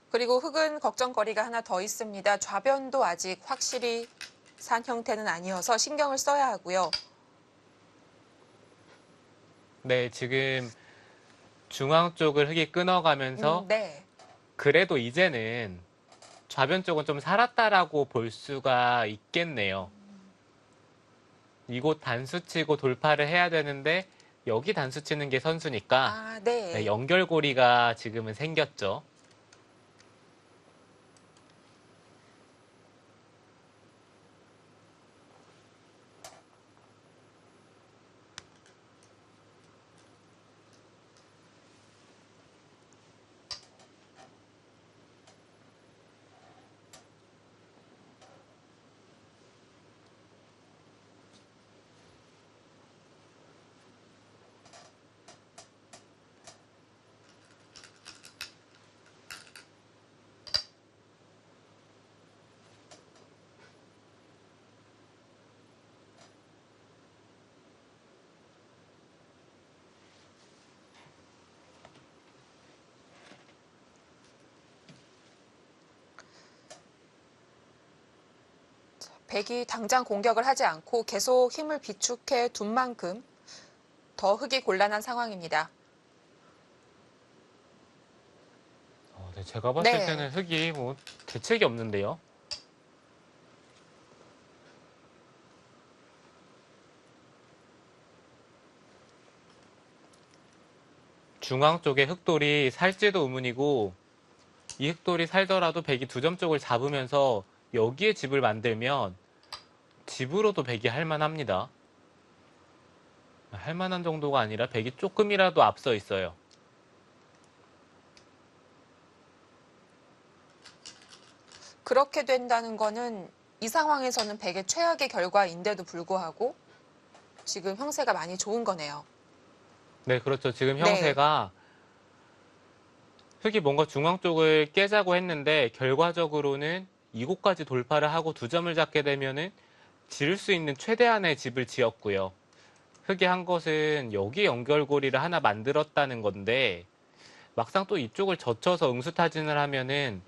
그리고 흙은 걱정거리가 하나 더 있습니다. 좌변도 아직 확실히 산 형태는 아니어서 신경을 써야 하고요. 네, 지금 중앙 쪽을 흙이 끊어가면서 네. 그래도 이제는 좌변 쪽은 좀 살았다라고 볼 수가 있겠네요. 이곳 단수 치고 돌파를 해야 되는데 여기 단수 치는 게 선수니까 아, 네. 네, 연결고리가 지금은 생겼죠. 백이 당장 공격을 하지 않고 계속 힘을 비축해 둔 만큼 더 흙이 곤란한 상황입니다. 네, 제가 봤을 네. 때는 흙이 뭐 대책이 없는데요. 중앙 쪽에 흑돌이 살지도 의문이고 이 흑돌이 살더라도 백이 두 점 쪽을 잡으면서 여기에 집을 만들면 집으로도 백이 할만합니다. 할만한 정도가 아니라 백이 조금이라도 앞서 있어요. 그렇게 된다는 거는 이 상황에서는 백의 최악의 결과인데도 불구하고 지금 형세가 많이 좋은 거네요. 네, 그렇죠. 지금 네. 형세가 흑이 뭔가 중앙 쪽을 깨자고 했는데 결과적으로는 이곳까지 돌파를 하고 두 점을 잡게 되면은 지을 수 있는 최대한의 집을 지었고요. 흑이 한 것은 여기 연결고리를 하나 만들었다는 건데 막상 또 이쪽을 젖혀서 응수타진을 하면은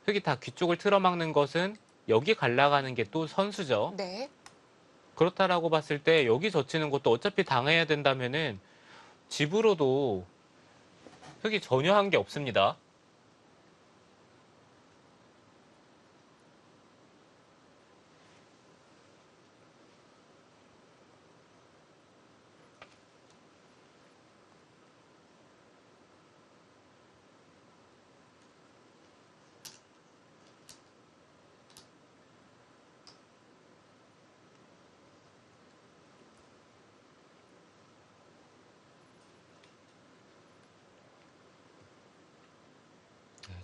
흑이 다 귀쪽을 틀어막는 것은 여기 갈라가는 게 또 선수죠. 네. 그렇다라고 봤을 때 여기 젖히는 것도 어차피 당해야 된다면은 집으로도 흑이 전혀 한 게 없습니다.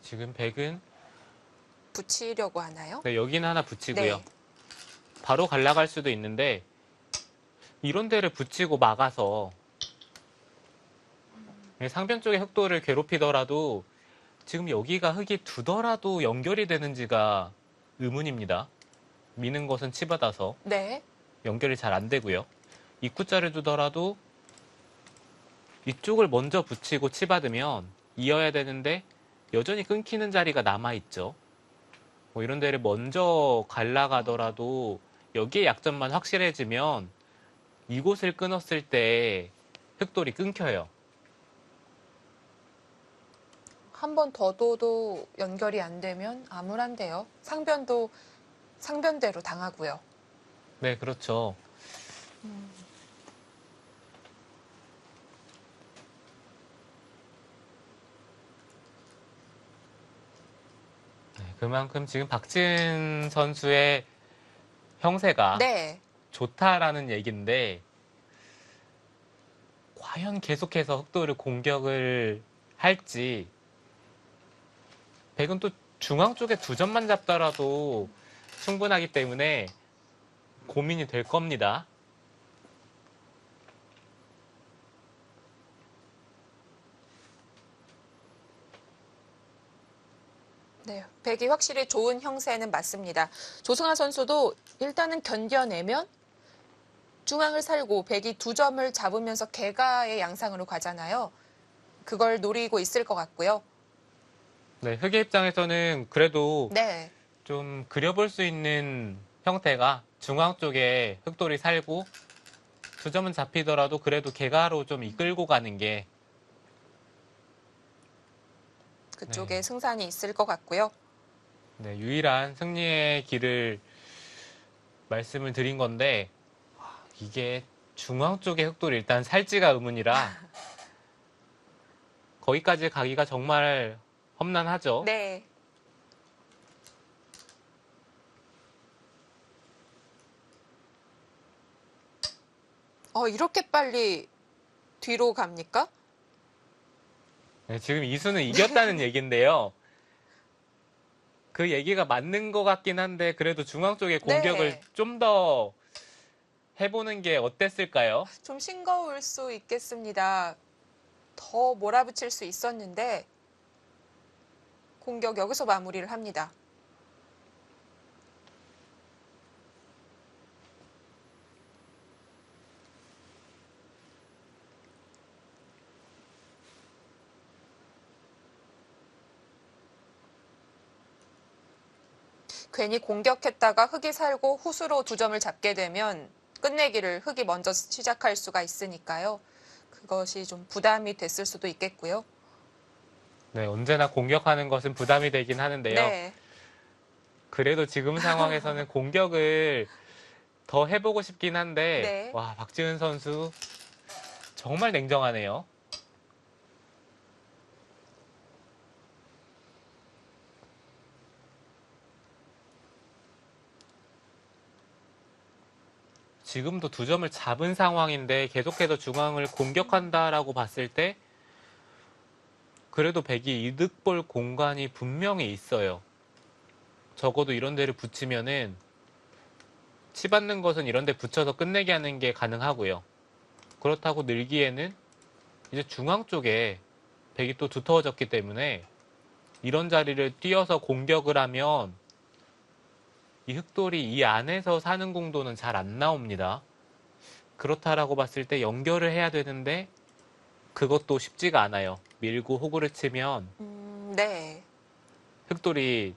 지금 백은 붙이려고 하나요? 네, 여기는 하나 붙이고요. 네. 바로 갈라갈 수도 있는데 이런 데를 붙이고 막아서 상변 쪽의 흑돌을 괴롭히더라도 지금 여기가 흑이 두더라도 연결이 되는지가 의문입니다. 미는 것은 치받아서 네. 연결이 잘 안 되고요. 입구자를 두더라도 이쪽을 먼저 붙이고 치받으면 이어야 되는데 여전히 끊기는 자리가 남아있죠. 뭐 이런 데를 먼저 갈라가더라도 여기에 약점만 확실해지면 이곳을 끊었을 때 흑돌이 끊겨요. 한 번 더 둬도 연결이 안 되면 암울한데요. 상변대로 당하고요. 네, 그렇죠. 네, 그만큼 지금 박지은 선수의 형세가 네. 좋다라는 얘기인데 과연 계속해서 흑돌을 공격을 할지 백은 또 중앙 쪽에 두 점만 잡더라도 충분하기 때문에 고민이 될 겁니다. 네. 백이 확실히 좋은 형세는 맞습니다. 조승아 선수도 일단은 견뎌내면 중앙을 살고 백이 두 점을 잡으면서 개가의 양상으로 가잖아요. 그걸 노리고 있을 것 같고요. 네, 흑의 입장에서는 그래도 네. 좀 그려볼 수 있는 형태가 중앙 쪽에 흑돌이 살고 두 점은 잡히더라도 그래도 개가로 좀 이끌고 가는 게 그쪽에 네. 승산이 있을 것 같고요. 네, 유일한 승리의 길을 말씀을 드린 건데 이게 중앙 쪽에 흑돌이 일단 살지가 의문이라 거기까지 가기가 정말 험난하죠. 네. 이렇게 빨리 뒤로 갑니까? 네, 지금 이수는 이겼다는 얘기인데요. 그 얘기가 맞는 것 같긴 한데 그래도 중앙 쪽에 공격을 네. 좀 더 해보는 게 어땠을까요? 좀 싱거울 수 있겠습니다. 더 몰아붙일 수 있었는데 공격 여기서 마무리를 합니다. 괜히 공격했다가 흑이 살고 후수로 2점을 잡게 되면 끝내기를 흑이 먼저 시작할 수가 있으니까요. 그것이 좀 부담이 됐을 수도 있겠고요. 네, 언제나 공격하는 것은 부담이 되긴 하는데요. 네. 그래도 지금 상황에서는 공격을 더 해보고 싶긴 한데, 네. 와, 박지은 선수 정말 냉정하네요. 지금도 2점을 잡은 상황인데 계속해서 중앙을 공격한다라고 봤을 때 그래도 백이 이득 볼 공간이 분명히 있어요. 적어도 이런 데를 붙이면은 치받는 것은 이런 데 붙여서 끝내게 하는 게 가능하고요. 그렇다고 늘기에는 이제 중앙 쪽에 백이 또 두터워졌기 때문에 이런 자리를 띄어서 공격을 하면 이 흑돌이 이 안에서 사는 공도는 잘 안 나옵니다. 그렇다라고 봤을 때 연결을 해야 되는데 그것도 쉽지가 않아요. 밀고 호구를 치면 네. 흑돌이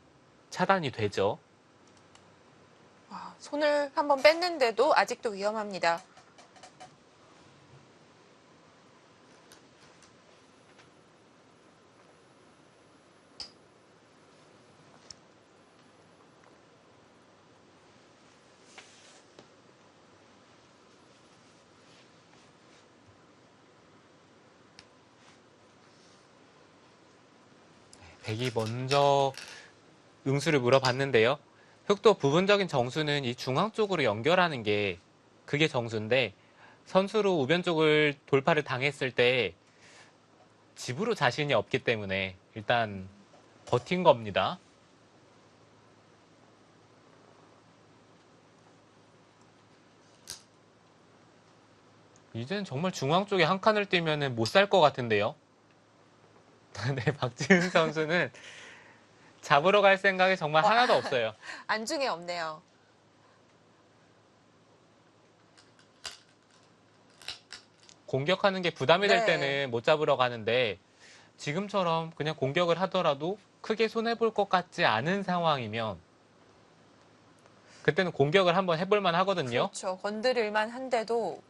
차단이 되죠. 손을 한번 뺐는데도 아직도 위험합니다. 백이 먼저 응수를 물어봤는데요. 흑도 부분적인 정수는 이 중앙 쪽으로 연결하는 게 그게 정수인데 선수로 우변 쪽을 돌파를 당했을 때 집으로 자신이 없기 때문에 일단 버틴 겁니다. 이젠 정말 중앙 쪽에 한 칸을 띄면 못 살 것 같은데요. 네, 박지은 선수는 잡으러 갈 생각이 정말 하나도 없어요. 안중에 없네요. 공격하는 게 부담이 될 네. 때는 못 잡으러 가는데 지금처럼 그냥 공격을 하더라도 크게 손해볼 것 같지 않은 상황이면 그때는 공격을 한번 해볼 만 하거든요. 그렇죠. 건드릴만 한데도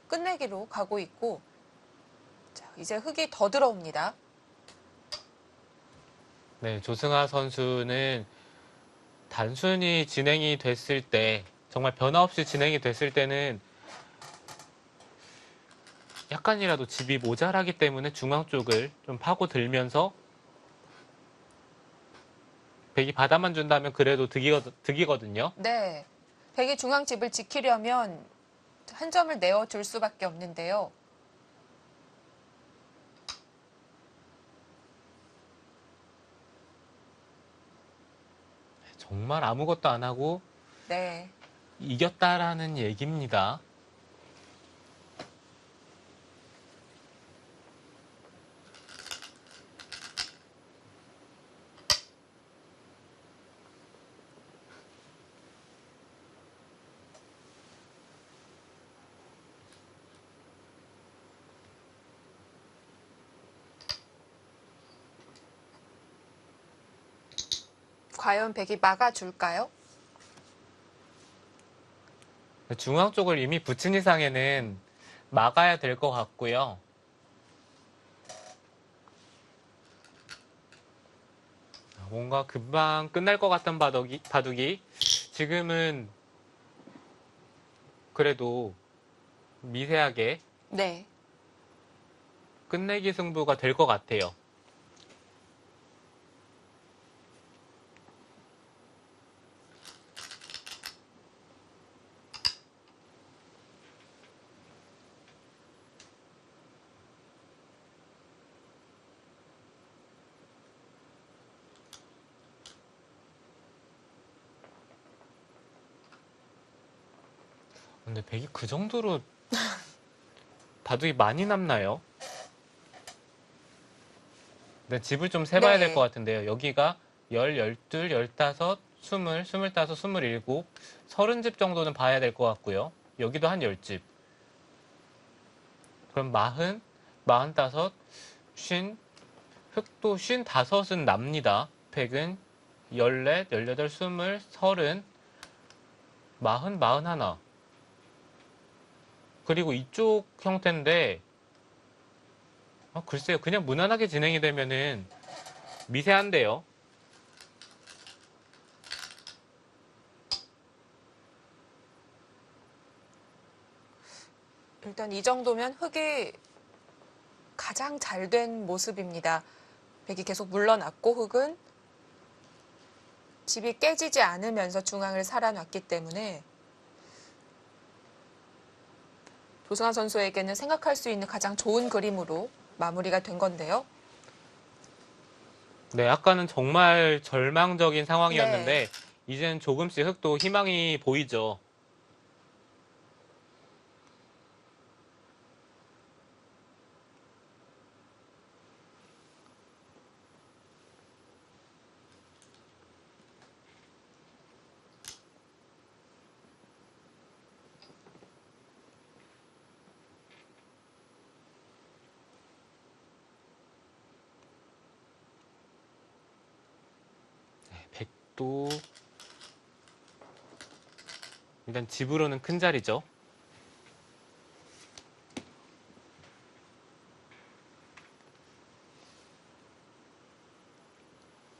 끝내기로 가고 있고, 자, 이제 흑이 더 들어옵니다. 네, 조승아 선수는 단순히 진행이 됐을 때 정말 변화 없이 진행이 됐을 때는 약간이라도 집이 모자라기 때문에 중앙 쪽을 좀 파고들면서 백이 받아만 준다면 그래도 득이거든요. 네. 백이 중앙집을 지키려면 한 점을 내어줄 수밖에 없는데요. 정말 아무것도 안 하고 네. 이겼다라는 얘기입니다. 과연 백이 막아줄까요? 중앙 쪽을 이미 붙인 이상에는 막아야 될 것 같고요. 뭔가 금방 끝날 것 같던 바둑이 지금은 그래도 미세하게 네. 끝내기 승부가 될 것 같아요. 근데 백이 그 정도로 바둑이 많이 남나요? 네, 집을 좀 세봐야 네. 될 것 같은데요. 여기가 12, 15, 20, 25, 27, 30집 정도는 봐야 될 것 같고요. 여기도 한 10집. 그럼 40, 45, 50, 흑도 55은 납니다. 백은 14, 18, 20, 30, 40, 41. 그리고 이쪽 형태인데, 글쎄요. 그냥 무난하게 진행이 되면은 미세한데요. 일단 이 정도면 흙이 가장 잘 된 모습입니다. 백이 계속 물러났고 흙은 집이 깨지지 않으면서 중앙을 살아놨기 때문에 조승환 선수에게는 생각할 수 있는 가장 좋은 그림으로 마무리가 된 건데요. 네, 아까는 정말 절망적인 네. 상황이었는데, 이제는 조금씩 흙도 희망이 보이죠. 백도 일단 집으로는 큰 자리죠.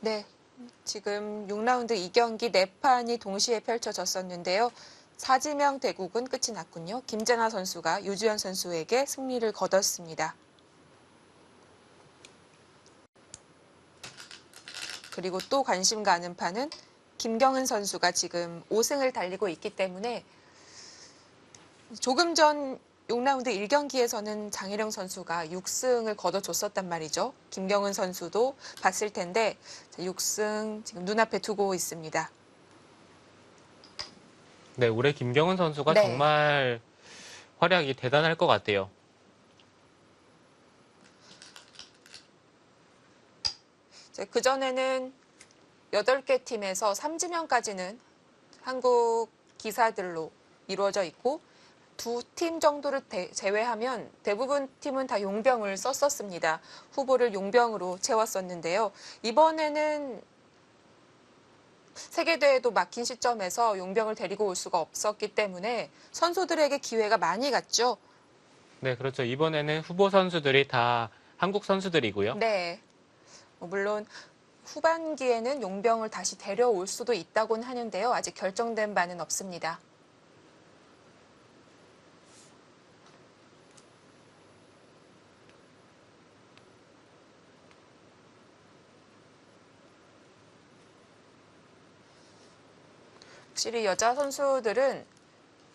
네. 지금 6라운드 2경기 4판이 동시에 펼쳐졌었는데요. 사지명 대국은 끝이 났군요. 김재나 선수가 유주현 선수에게 승리를 거뒀습니다. 그리고 또 관심 가는 판은 김경은 선수가 지금 5승을 달리고 있기 때문에 조금 전 6라운드 1경기에서는 장혜령 선수가 6승을 거둬줬었단 말이죠. 김경은 선수도 봤을 텐데 6승 지금 눈앞에 두고 있습니다. 네, 올해 김경은 선수가 네. 정말 활약이 대단할 것 같아요. 그전에는 8개 팀에서 3지명까지는 한국 기사들로 이루어져 있고 2팀 정도를 제외하면 대부분 팀은 다 용병을 썼었습니다. 후보를 용병으로 채웠었는데요. 이번에는 세계대회도 막힌 시점에서 용병을 데리고 올 수가 없었기 때문에 선수들에게 기회가 많이 갔죠. 네, 그렇죠. 이번에는 후보 선수들이 다 한국 선수들이고요. 네. 물론 후반기에는 용병을 다시 데려올 수도 있다고는 하는데요. 아직 결정된 바는 없습니다. 확실히 여자 선수들은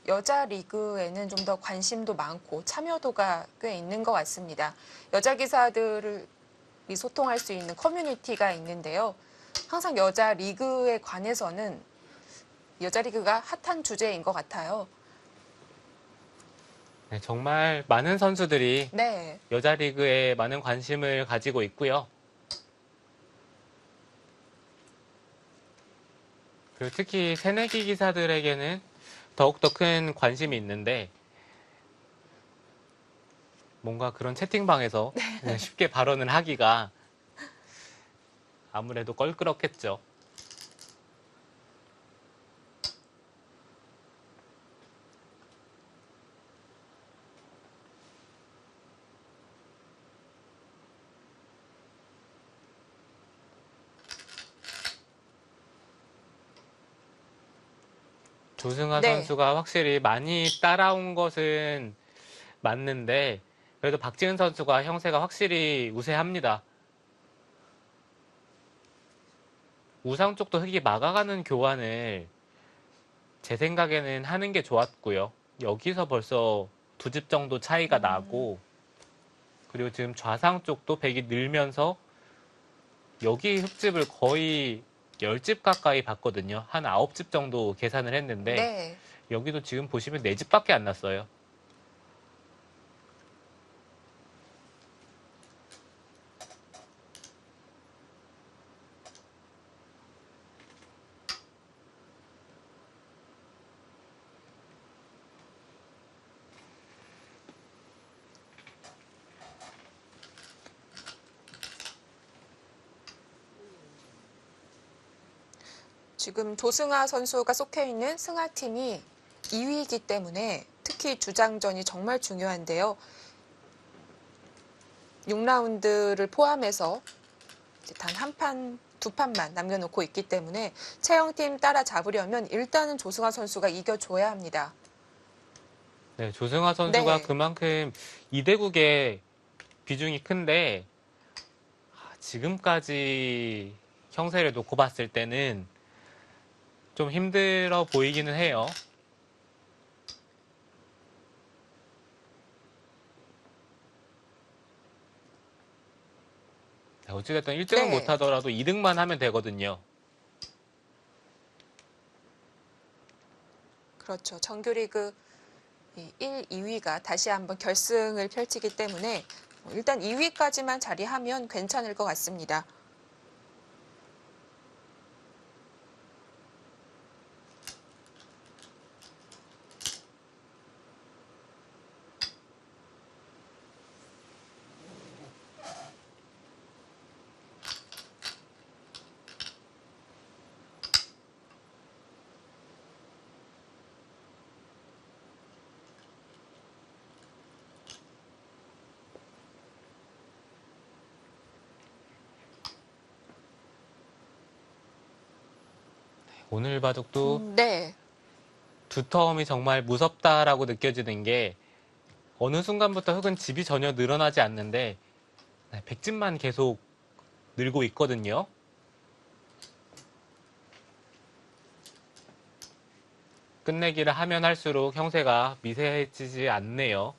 여자 리그에는 좀 더 관심도 많고 참여도가 꽤 있는 것 같습니다. 여자 기사들이 소통할 수 있는 커뮤니티가 있는데요. 항상 여자 리그에 관해서는 여자 리그가 핫한 주제인 것 같아요. 네, 정말 많은 선수들이 네. 여자 리그에 많은 관심을 가지고 있고요. 그리고 특히 새내기 기사들에게는 더욱더 큰 관심이 있는데 뭔가 그런 채팅방에서 그냥 쉽게 발언을 하기가 아무래도 껄끄럽겠죠. 조승아 네. 선수가 확실히 많이 따라온 것은 맞는데 그래도 박지은 선수가 형세가 확실히 우세합니다. 우상 쪽도 흙이 막아가는 교환을 제 생각에는 하는 게 좋았고요. 여기서 벌써 2집 정도 차이가 나고 그리고 지금 좌상 쪽도 백이 늘면서 여기 흙집을 거의 10집 가까이 봤거든요. 한 9집 정도 계산을 했는데 네. 여기도 지금 보시면 4집밖에 안 났어요. 지금 조승아 선수가 속해 있는 승하팀이 2위이기 때문에 특히 주장전이 정말 중요한데요. 6라운드를 포함해서 단 한 판, 두 판만 남겨놓고 있기 때문에 채영팀 따라잡으려면 일단은 조승아 선수가 이겨줘야 합니다. 네, 조승아 선수가 네. 그만큼 2대국의 비중이 큰데 지금까지 형세를 놓고 봤을 때는 좀 힘들어 보이기는 해요. 어찌됐든 1등은 네. 못하더라도 2등만 하면 되거든요. 그렇죠. 정규리그 1, 2위가 다시 한번 결승을 펼치기 때문에 일단 2위까지만 자리하면 괜찮을 것 같습니다. 오늘 바둑도 네. 두터움이 정말 무섭다라고 느껴지는 게 어느 순간부터 흙은 집이 전혀 늘어나지 않는데 백집만 계속 늘고 있거든요. 끝내기를 하면 할수록 형세가 미세해지지 않네요.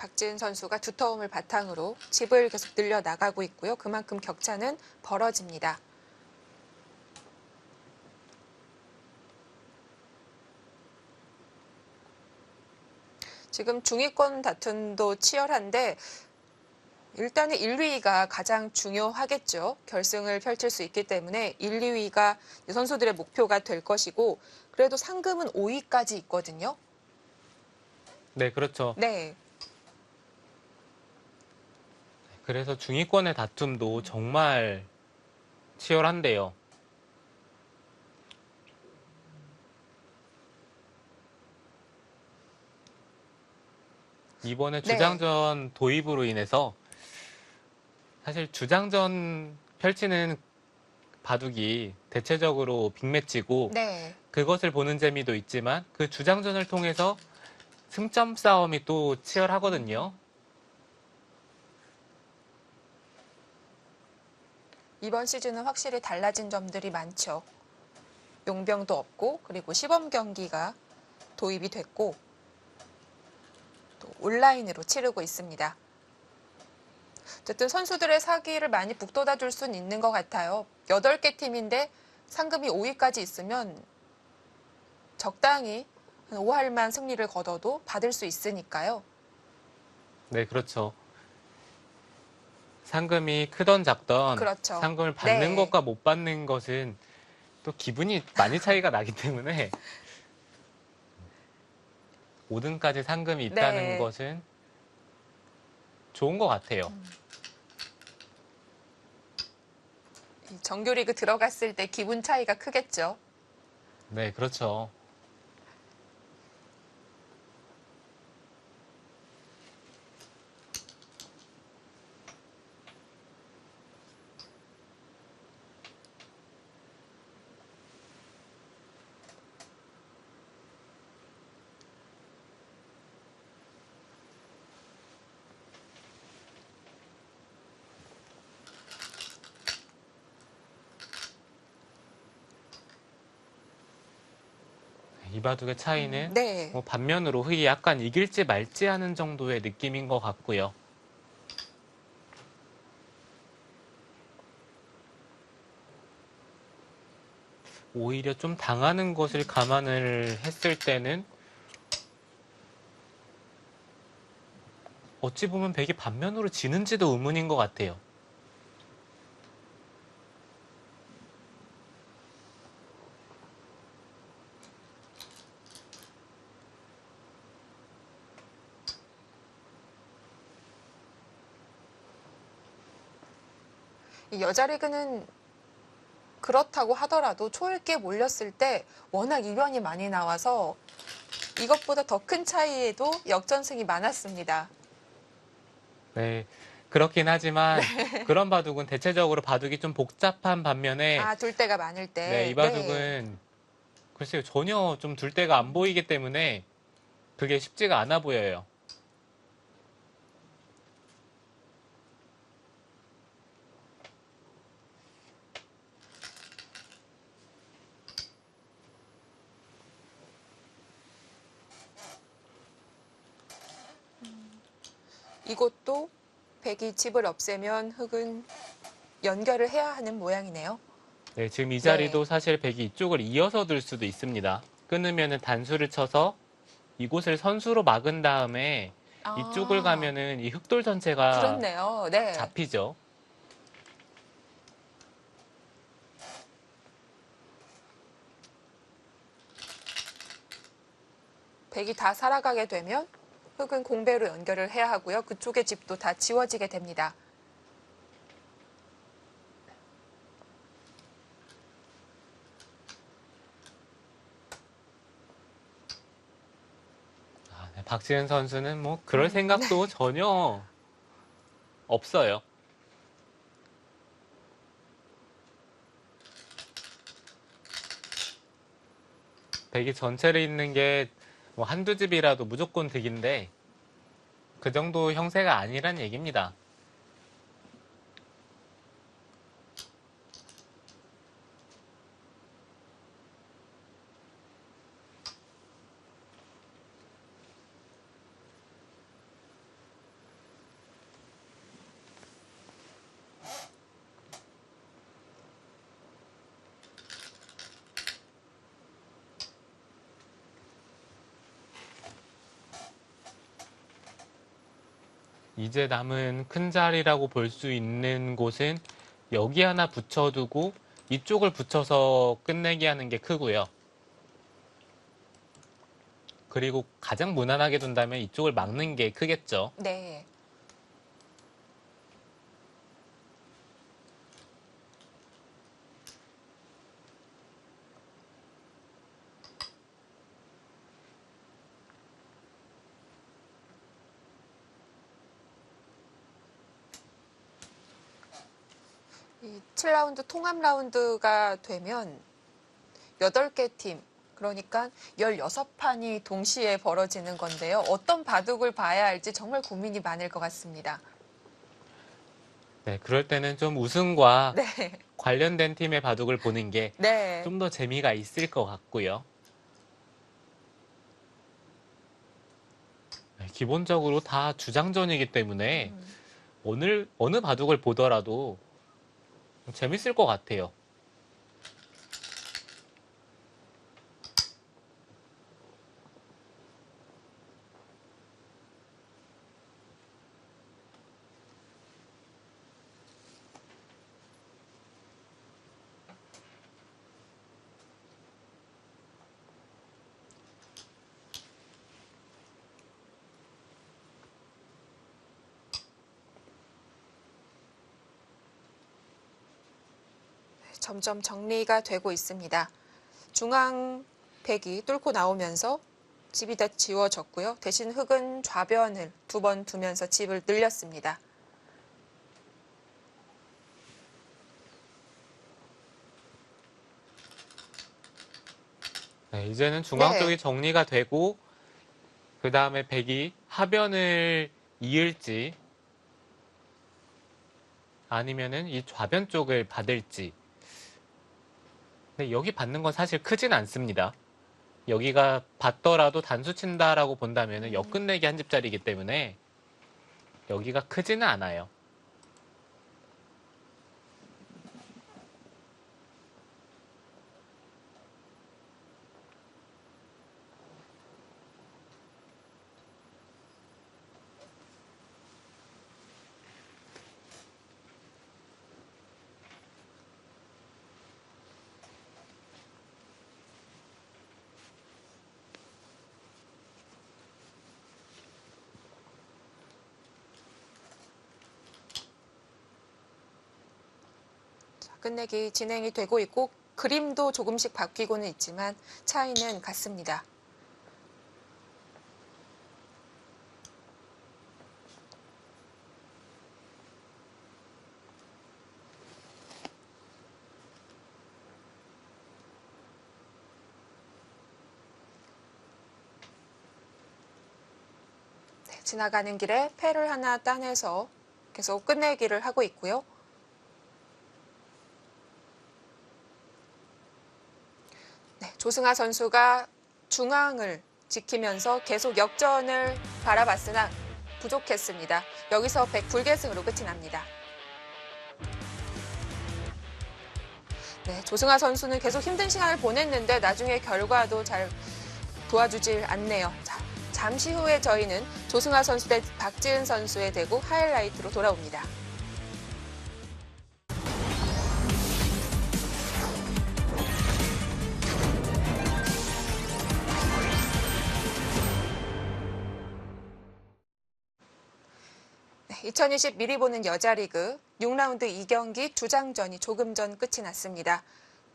박지은 선수가 두터움을 바탕으로 집을 계속 늘려 나가고 있고요. 그만큼 격차는 벌어집니다. 지금 중위권 다툼도 치열한데 일단은 1, 2위가 가장 중요하겠죠. 결승을 펼칠 수 있기 때문에 1, 2위가 선수들의 목표가 될 것이고 그래도 상금은 5위까지 있거든요. 네, 그렇죠. 네. 그래서 중위권의 다툼도 정말 치열한데요. 이번에 네. 주장전 도입으로 인해서 사실 주장전 펼치는 바둑이 대체적으로 빅매치고 네. 그것을 보는 재미도 있지만 그 주장전을 통해서 승점 싸움이 또 치열하거든요. 이번 시즌은 확실히 달라진 점들이 많죠. 용병도 없고 그리고 시범 경기가 도입이 됐고 또 온라인으로 치르고 있습니다. 어쨌든 선수들의 사기를 많이 북돋아 줄 수는 있는 것 같아요. 8개 팀인데 상금이 5위까지 있으면 적당히 한 5할만 승리를 거둬도 받을 수 있으니까요. 네, 그렇죠. 상금이 크던 작던 그렇죠. 상금을 받는 네. 것과 못 받는 것은 또 기분이 많이 차이가 나기 때문에 5등까지 상금이 있다는 네. 것은 좋은 것 같아요. 정규리그 들어갔을 때 기분 차이가 크겠죠. 네, 그렇죠. 이 바둑의 차이는 네. 뭐 반면으로 흙이 약간 이길지 말지 하는 정도의 느낌인 것 같고요. 오히려 좀 당하는 것을 감안을 했을 때는 어찌 보면 백이 반면으로 지는지도 의문인 것 같아요. 이 여자 리그는 그렇다고 하더라도 초읽기에 몰렸을 때 워낙 이변이 많이 나와서 이것보다 더 큰 차이에도 역전승이 많았습니다. 네, 그렇긴 하지만 그런 바둑은 대체적으로 바둑이 좀 복잡한 반면에 아, 둘 때가 많을 네, 때. 이 바둑은 글쎄요, 전혀 좀 둘 데가 안 보이기 때문에 그게 쉽지가 않아 보여요. 이것도 백이 집을 없애면 흑은 연결을 해야 하는 모양이네요. 네, 지금 이 네. 자리도 사실 백이 이쪽을 이어서 둘 수도 있습니다. 끊으면은 단수를 쳐서 이곳을 선수로 막은 다음에 이쪽을 아, 가면은 이 흑돌 전체가 그렇네요. 네. 잡히죠. 백이 다 살아가게 되면 흑은 공배로 연결을 해야 하고요. 그쪽의 집도 다 지워지게 됩니다. 네, 박지은 선수는 뭐 그럴 생각도 전혀 없어요. 백이 전체를 잇는 게 뭐 한두 집이라도 무조건 득인데 그 정도 형세가 아니란 얘기입니다. 이제 남은 큰 자리라고 볼 수 있는 곳은 여기 하나 붙여두고 이쪽을 붙여서 끝내기 하는 게 크고요. 그리고 가장 무난하게 둔다면 이쪽을 막는 게 크겠죠. 네. 이 7라운드 통합 라운드가 되면 8개 팀, 그러니까 16판이 동시에 벌어지는 건데요. 어떤 바둑을 봐야 할지 정말 고민이 많을 것 같습니다. 네, 그럴 때는 좀 우승과 네. 관련된 팀의 바둑을 보는 게 네. 좀 더 재미가 있을 것 같고요. 네, 기본적으로 다 주장전이기 때문에 어느 바둑을 보더라도 재밌을 것 같아요. 점점 정리가 되고 있습니다. 중앙 백이 뚫고 나오면서 집이 다 지워졌고요. 대신 흑은 좌변을 2번 두면서 집을 늘렸습니다. 네, 이제는 중앙 네. 쪽이 정리가 되고 그 다음에 백이 하변을 이을지 아니면은 이 좌변 쪽을 받을지. 근데 여기 받는 건 사실 크진 않습니다. 여기가 받더라도 단수 친다라고 본다면은 역끝내기 한 집짜리이기 때문에 여기가 크지는 않아요. 끝내기 진행이 되고 있고 그림도 조금씩 바뀌고는 있지만 차이는 같습니다. 네, 지나가는 길에 패를 하나 따내서 계속 끝내기를 하고 있고요. 네, 조승아 선수가 중앙을 지키면서 계속 역전을 바라봤으나 부족했습니다. 여기서 100불계승으로 끝이 납니다. 네, 조승아 선수는 계속 힘든 시간을 보냈는데 나중에 결과도 잘 도와주질 않네요. 자, 잠시 후에 저희는 조승아 선수 대 박지은 선수의 대구 하이라이트로 돌아옵니다. 네, 2020 미리 보는 여자리그 6라운드 2경기 주장전이 조금 전 끝이 났습니다.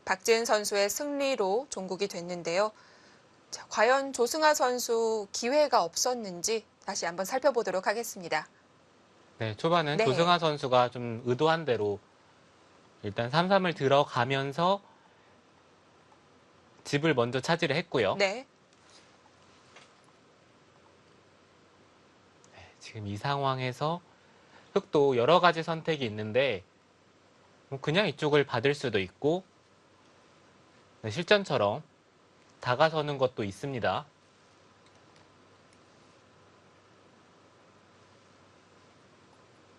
박지은 선수의 승리로 종국이 됐는데요. 자, 과연 조승아 선수 기회가 없었는지 다시 한번 살펴보도록 하겠습니다. 네, 초반은 네. 조승아 선수가 좀 의도한 대로 일단 3-3을 들어가면서 집을 먼저 차지를 했고요. 네. 지금 이 상황에서 흑도 여러 가지 선택이 있는데 그냥 이쪽을 받을 수도 있고 실전처럼 다가서는 것도 있습니다.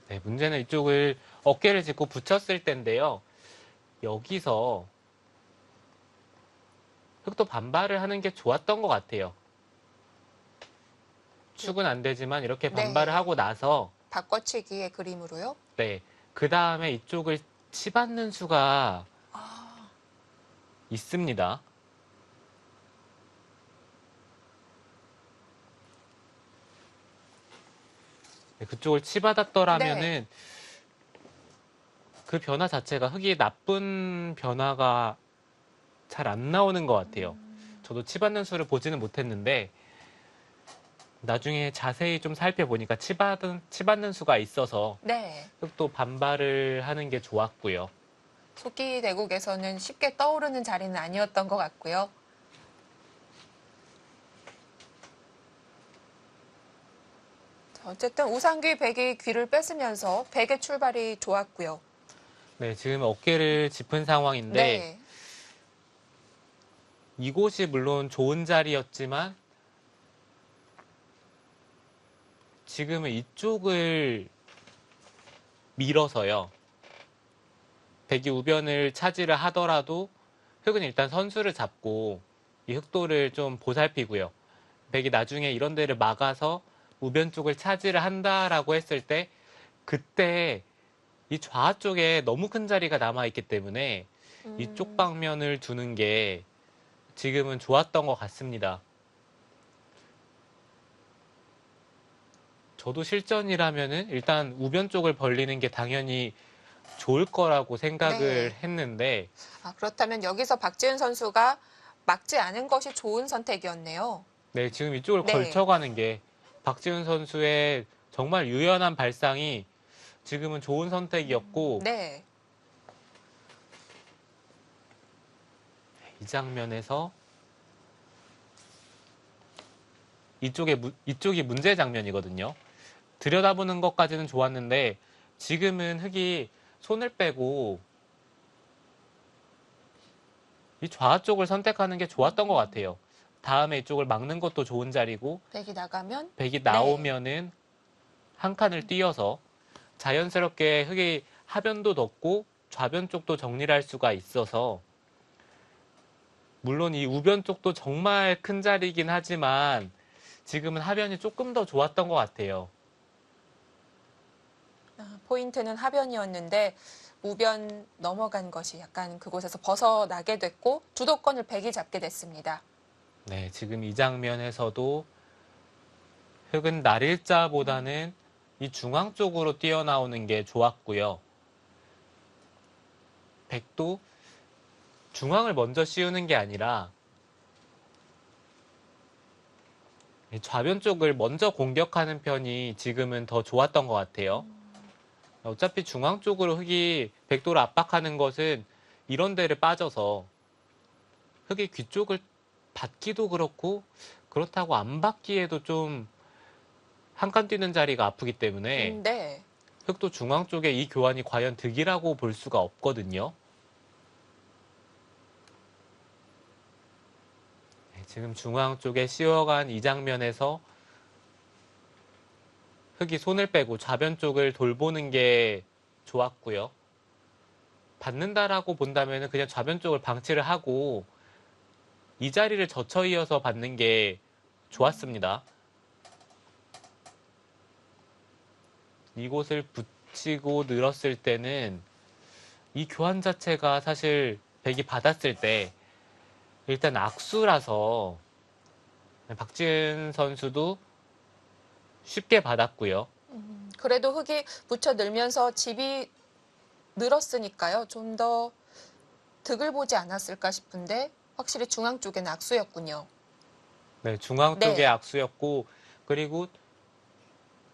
네, 문제는 이쪽을 어깨를 짚고 붙였을 텐데요. 여기서 흑도 반발을 하는 게 좋았던 것 같아요. 축은 안 되지만 이렇게 반발을 네. 하고 나서 바꿔치기의 그림으로요. 네, 그 다음에 이쪽을 치받는 수가 있습니다. 네, 그쪽을 치받았더라면은 그 변화 자체가 흑이 나쁜 변화가 잘 안 나오는 것 같아요. 저도 치받는 수를 보지는 못했는데 나중에 자세히 좀 살펴보니까 치받는 수가 있어서 네. 흑도 반발을 하는 게 좋았고요. 속기 대국에서는 쉽게 떠오르는 자리는 아니었던 것 같고요. 자, 어쨌든 우상귀 백이 귀를 뺏으면서 백의 출발이 좋았고요. 네, 지금 어깨를 짚은 상황인데 네. 이곳이 물론 좋은 자리였지만 지금은 이쪽을 밀어서요. 백이 우변을 차지를 하더라도 흑은 일단 선수를 잡고 이 흑도를 좀 보살피고요. 백이 나중에 이런 데를 막아서 우변 쪽을 차지를 한다라고 했을 때 그때 이 좌 쪽에 너무 큰 자리가 남아있기 때문에 이쪽 방면을 두는 게 지금은 좋았던 것 같습니다. 저도 실전이라면은 일단 우변 쪽을 벌리는 게 당연히 좋을 거라고 생각을 네. 했는데 그렇다면 여기서 박지은 선수가 막지 않은 것이 좋은 선택이었네요. 네, 지금 이쪽을 네. 걸쳐가는 게 박지훈 선수의 정말 유연한 발상이 지금은 좋은 선택이었고 네. 이 장면에서 이쪽이 문제 장면이거든요. 들여다보는 것까지는 좋았는데 지금은 흑이 손을 빼고 이 좌 쪽을 선택하는 게 좋았던 것 같아요. 다음에 이쪽을 막는 것도 좋은 자리고 백이 나가면 백이 나오면은 한 칸을 띄어서 자연스럽게 흑이 하변도 덮고 좌변 쪽도 정리를 할 수가 있어서 물론 이 우변 쪽도 정말 큰 자리이긴 하지만 지금은 하변이 조금 더 좋았던 것 같아요. 포인트는 하변이었는데 우변 넘어간 것이 약간 그곳에서 벗어나게 됐고 주도권을 백이 잡게 됐습니다. 네, 지금 이 장면에서도 흑은 날일자보다는 이 중앙 쪽으로 뛰어나오는 게 좋았고요. 백도 중앙을 먼저 씌우는 게 아니라 좌변 쪽을 먼저 공격하는 편이 지금은 더 좋았던 것 같아요. 어차피 중앙 쪽으로 흙이 백도를 압박하는 것은 이런 데를 빠져서 흙이 귀 쪽을 받기도 그렇고 그렇다고 안 받기에도 좀 한 칸 뛰는 자리가 아프기 때문에 네. 흙도 중앙 쪽에 이 교환이 과연 득이라고 볼 수가 없거든요. 네, 지금 중앙 쪽에 씌워간 이 장면에서 흙이 손을 빼고 좌변 쪽을 돌보는 게 좋았고요. 받는다라고 본다면 그냥 좌변 쪽을 방치를 하고 이 자리를 젖혀 이어서 받는 게 좋았습니다. 이곳을 붙이고 늘었을 때는 이 교환 자체가 사실 백이 받았을 때 일단 악수라서 박지은 선수도 쉽게 받았고요. 그래도 흙이 붙여 늘면서 집이 늘었으니까요. 좀 더 득을 보지 않았을까 싶은데 확실히 중앙 쪽에는 악수였군요. 네, 중앙 네. 쪽에 악수였고 그리고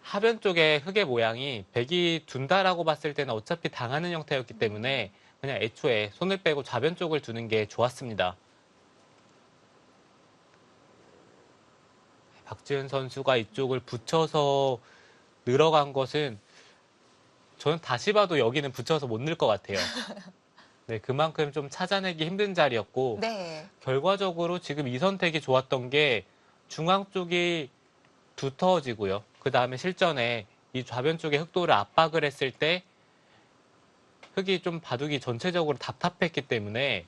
하변 쪽에 흙의 모양이 백이 둔다라고 봤을 때는 어차피 당하는 형태였기 때문에 그냥 애초에 손을 빼고 좌변 쪽을 두는 게 좋았습니다. 박지은 선수가 이쪽을 붙여서 늘어간 것은 저는 다시 봐도 여기는 붙여서 못 넣을 것 같아요. 네, 그만큼 좀 찾아내기 힘든 자리였고 네. 결과적으로 지금 이 선택이 좋았던 게 중앙 쪽이 두터워지고요. 그 다음에 실전에 이 좌변 쪽에 흑도를 압박을 했을 때 흑이 좀 바둑이 전체적으로 답답했기 때문에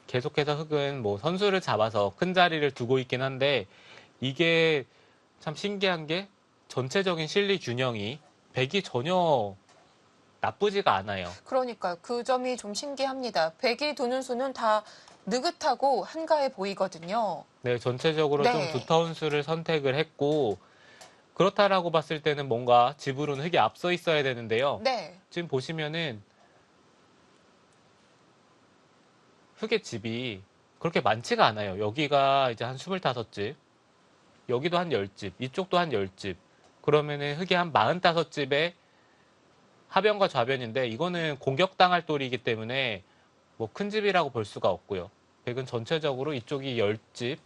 계속해서 흑은 뭐 선수를 잡아서 큰 자리를 두고 있긴 한데 이게 참 신기한 게 전체적인 실리 균형이 백이 전혀 나쁘지가 않아요. 그러니까요. 그 점이 좀 신기합니다. 백이 두는 수는 다 느긋하고 한가해 보이거든요. 네, 전체적으로 네. 좀 두터운 수를 선택을 했고 그렇다라고 봤을 때는 뭔가 집으로는 흑이 앞서 있어야 되는데요. 네. 지금 보시면은 흑의 집이 그렇게 많지가 않아요. 여기가 이제 한 25집, 여기도 한 10집, 이쪽도 한 10집. 그러면은 흑이 한 45집에 하변과 좌변인데 이거는 공격당할 돌이기 때문에 뭐 큰 집이라고 볼 수가 없고요. 백은 전체적으로 이쪽이 10집,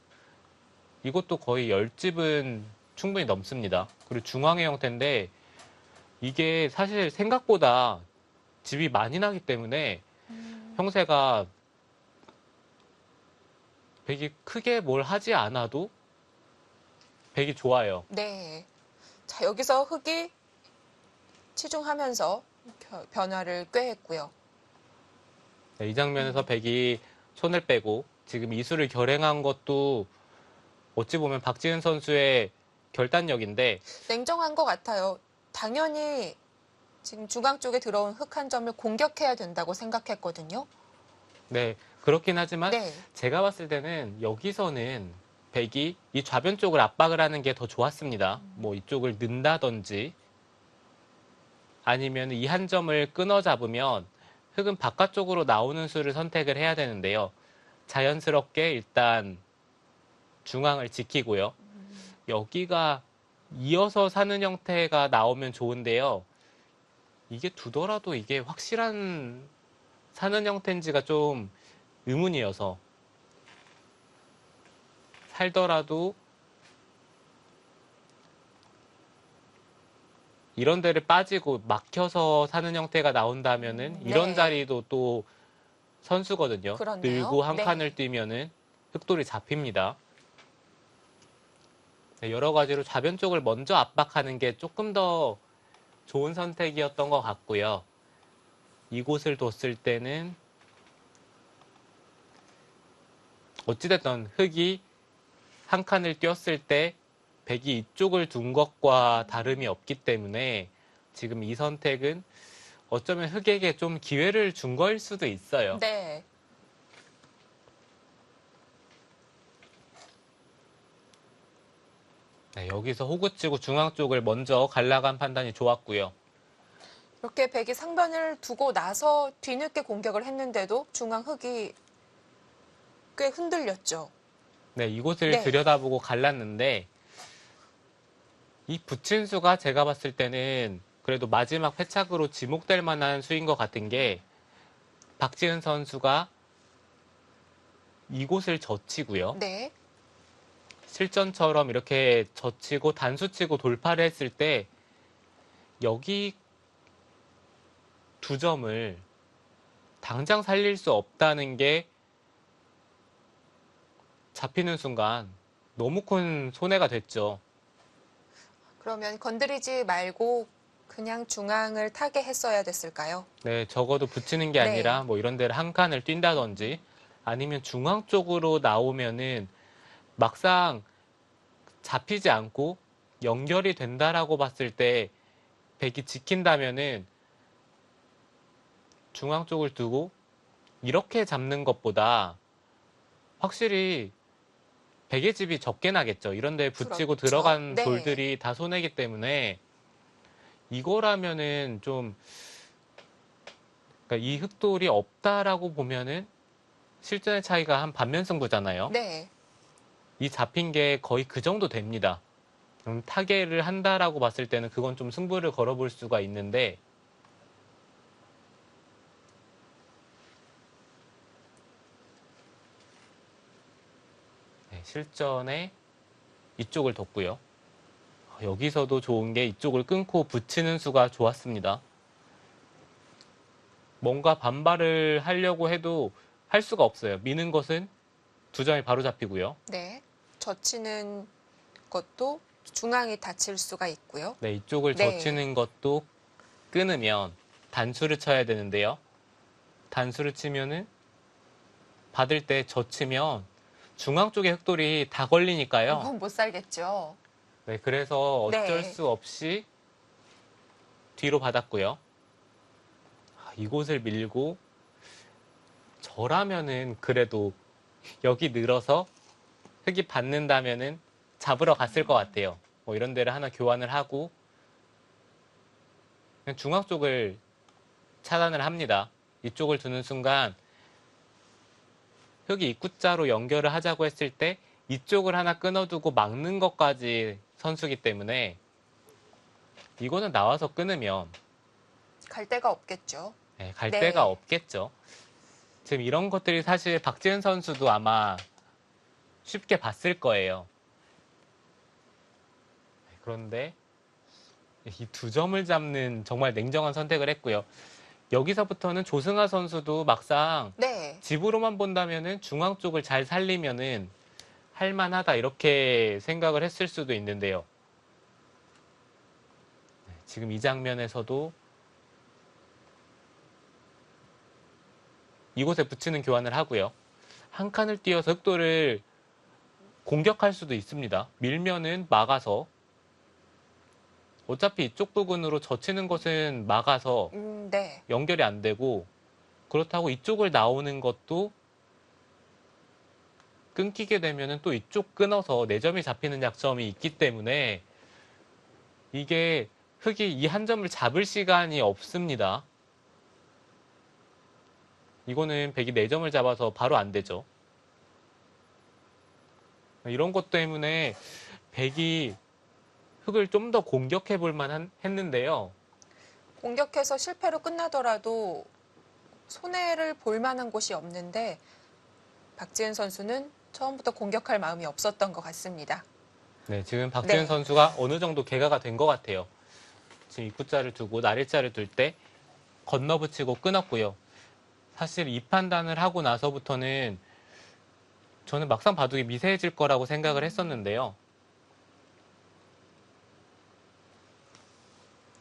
이것도 거의 10집은 충분히 넘습니다. 그리고 중앙의 형태인데 이게 사실 생각보다 집이 많이 나기 때문에 형세가 백이 크게 뭘 하지 않아도 백이 좋아요. 네. 자, 여기서 흙이 치중하면서 변화를 꾀했고요. 네, 이 장면에서 백이 손을 빼고 지금 이수를 결행한 것도 어찌 보면 박지은 선수의 결단력인데 냉정한 것 같아요. 당연히 지금 중앙 쪽에 들어온 흙 한 점을 공격해야 된다고 생각했거든요. 네, 그렇긴 하지만 네. 제가 봤을 때는 여기서는 백이 이 좌변 쪽을 압박을 하는 게 더 좋았습니다. 뭐 이쪽을 는다든지 아니면 이 한 점을 끊어 잡으면 흙은 바깥쪽으로 나오는 수를 선택을 해야 되는데요. 자연스럽게 일단 중앙을 지키고요. 여기가 이어서 사는 형태가 나오면 좋은데요. 이게 두더라도 이게 확실한 사는 형태인지가 좀 의문이어서 살더라도 이런 데를 빠지고 막혀서 사는 형태가 나온다면은 이런 네. 자리도 또 선수거든요. 그렇네요. 늘고 한 네. 칸을 뛰면은 흑돌이 잡힙니다. 네, 여러 가지로 좌변 쪽을 먼저 압박하는 게 조금 더 좋은 선택이었던 것 같고요. 이곳을 뒀을 때는 어찌됐든 흑이 한 칸을 뛰었을 때 백이 이쪽을 둔 것과 다름이 없기 때문에 지금 이 선택은 어쩌면 흑에게 좀 기회를 준 거일 수도 있어요. 네. 네, 여기서 호구치고 중앙 쪽을 먼저 갈라간 판단이 좋았고요. 이렇게 백이 상변을 두고 나서 뒤늦게 공격을 했는데도 중앙 흙이 꽤 흔들렸죠. 네, 이곳을 네. 들여다보고 갈랐는데 이 붙인 수가 제가 봤을 때는 그래도 마지막 회착으로 지목될 만한 수인 것 같은 게 박지은 선수가 이곳을 젖히고요. 네. 실전처럼 이렇게 젖히고 단수치고 돌파를 했을 때 여기 두 점을 당장 살릴 수 없다는 게 잡히는 순간 너무 큰 손해가 됐죠. 그러면 건드리지 말고 그냥 중앙을 타게 했어야 됐을까요? 네, 적어도 붙이는 게 네. 아니라 뭐 이런 데를 한 칸을 뛴다든지 아니면 중앙 쪽으로 나오면은 막상 잡히지 않고 연결이 된다라고 봤을 때 백이 지킨다면은 중앙 쪽을 두고 이렇게 잡는 것보다 확실히 백의 집이 적게 나겠죠. 이런 데 붙이고 그렇죠. 들어간 네. 돌들이 다 손해기 때문에 이거라면은 좀 그러니까 이 흑돌이 없다라고 보면은 실전의 차이가 한 반면 승부잖아요. 네. 이 잡힌 게 거의 그 정도 됩니다. 타계를 한다라고 봤을 때는 그건 좀 승부를 걸어볼 수가 있는데 네, 실전에 이쪽을 뒀고요. 여기서도 좋은 게 이쪽을 끊고 붙이는 수가 좋았습니다. 뭔가 반발을 하려고 해도 할 수가 없어요. 미는 것은 두 점이 바로 잡히고요. 네. 젖히는 것도 중앙이 다칠 수가 있고요. 네, 이쪽을 네. 젖히는 것도 끊으면 단수를 쳐야 되는데요. 단수를 치면은 받을 때 젖히면 중앙 쪽에 흑돌이 다 걸리니까요. 이건 못 살겠죠. 네, 그래서 어쩔 네. 수 없이 뒤로 받았고요. 이곳을 밀고 저라면은 그래도 여기 늘어서 흙이 받는다면은 잡으러 갔을 것 같아요. 뭐 이런 데를 하나 교환을 하고 그냥 중앙 쪽을 차단을 합니다. 이쪽을 두는 순간 흙이 입구자로 연결을 하자고 했을 때 이쪽을 하나 끊어두고 막는 것까지 선수기 때문에 이거는 나와서 끊으면 갈 데가 없겠죠. 네, 갈 네. 데가 없겠죠. 지금 이런 것들이 사실 박지은 선수도 아마 쉽게 봤을 거예요. 그런데 이 두 점을 잡는 정말 냉정한 선택을 했고요. 여기서부터는 조승아 선수도 막상 네. 집으로만 본다면은 중앙 쪽을 잘 살리면은 할만하다 이렇게 생각을 했을 수도 있는데요. 지금 이 장면에서도 이곳에 붙이는 교환을 하고요. 한 칸을 띄어서 흑돌을 공격할 수도 있습니다. 밀면은 막아서 어차피 이쪽 부분으로 젖히는 것은 막아서 네. 연결이 안 되고 그렇다고 이쪽을 나오는 것도 끊기게 되면은 또 이쪽 끊어서 4점이 잡히는 약점이 있기 때문에 이게 흑이 이 한 점을 잡을 시간이 없습니다. 이거는 백이 4점을 잡아서 바로 안 되죠. 이런 것 때문에 백이 흑을 좀 더 공격해 볼 만한 했는데요. 공격해서 실패로 끝나더라도 손해를 볼 만한 곳이 없는데 박지은 선수는 처음부터 공격할 마음이 없었던 것 같습니다. 네, 지금 박지은 네. 선수가 어느 정도 개가가 된 것 같아요. 지금 입구자를 두고 날일자를 둘 때 건너붙이고 끊었고요. 사실 이 판단을 하고 나서부터는 저는 막상 바둑이 미세해질 거라고 생각을 했었는데요.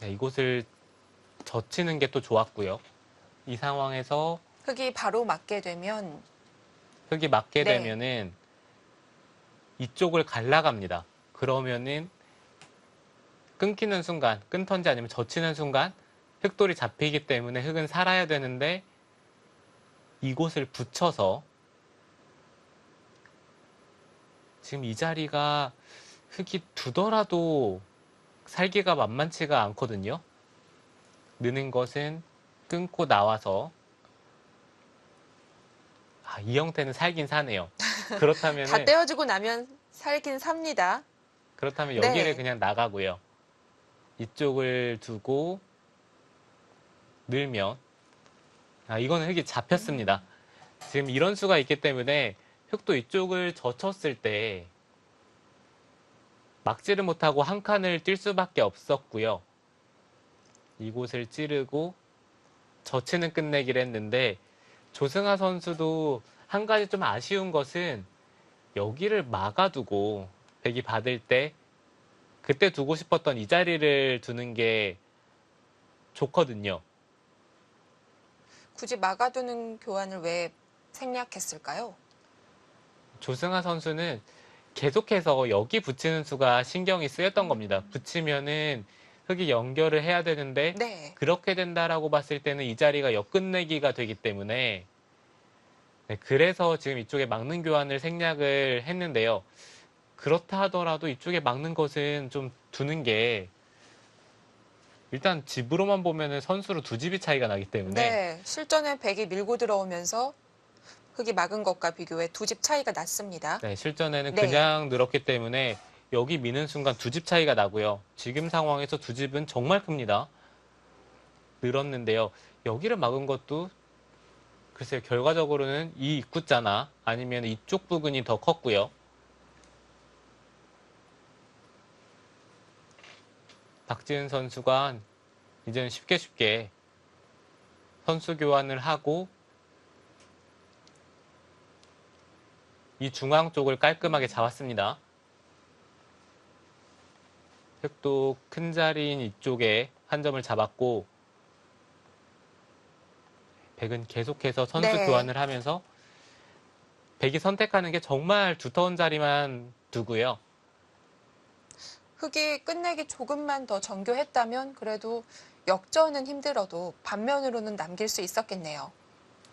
네, 이곳을 젖히는 게 또 좋았고요. 이 상황에서 흙이 바로 맞게 되면 흙이 맞게 네. 되면은 이쪽을 갈라갑니다. 그러면은 끊기는 순간, 끊던지 아니면 젖히는 순간 흑돌이 잡히기 때문에 흑은 살아야 되는데 이곳을 붙여서 지금 이 자리가 흙이 두더라도 살기가 만만치가 않거든요. 느는 것은 끊고 나와서 이 형태는 살긴 사네요. 다 그렇다면은 떼어주고 나면 살긴 삽니다. 그렇다면 네. 여기를 그냥 나가고요. 이쪽을 두고 늘면 이거는 흙이 잡혔습니다. 지금 이런 수가 있기 때문에 흙도 이쪽을 젖혔을 때 막지를 못하고 한 칸을 뛸 수밖에 없었고요. 이곳을 찌르고 젖히는 끝내기를 했는데 조승아 선수도 한 가지 좀 아쉬운 것은 여기를 막아두고 백이 받을 때 그때 두고 싶었던 이 자리를 두는 게 좋거든요. 굳이 막아두는 교환을 왜 생략했을까요? 조승아 선수는 계속해서 여기 붙이는 수가 신경이 쓰였던 겁니다. 붙이면은 흙이 연결을 해야 되는데 네. 그렇게 된다라고 봤을 때는 이 자리가 역끝내기가 되기 때문에 그래서 지금 이쪽에 막는 교환을 생략을 했는데요. 그렇다 하더라도 이쪽에 막는 것은 좀 두는 게 일단 집으로만 보면은 선수로 두 집이 차이가 나기 때문에 네. 실전에 백이 밀고 들어오면서 흙이 막은 것과 비교해 두 집 차이가 났습니다. 네, 실전에는 네. 그냥 늘었기 때문에 여기 미는 순간 두 집 차이가 나고요. 지금 상황에서 두 집은 정말 큽니다. 늘었는데요. 여기를 막은 것도 글쎄요. 결과적으로는 이 입구자나 아니면 이쪽 부근이 더 컸고요. 박지은 선수가 이제는 쉽게 선수 교환을 하고 이 중앙 쪽을 깔끔하게 잡았습니다. 흙도 큰 자리인 이쪽에 한 점을 잡았고 백은 계속해서 선수 네. 교환을 하면서 백이 선택하는 게 정말 두터운 자리만 두고요. 흙이 끝내기 조금만 더 정교했다면 그래도 역전은 힘들어도 반면으로는 남길 수 있었겠네요.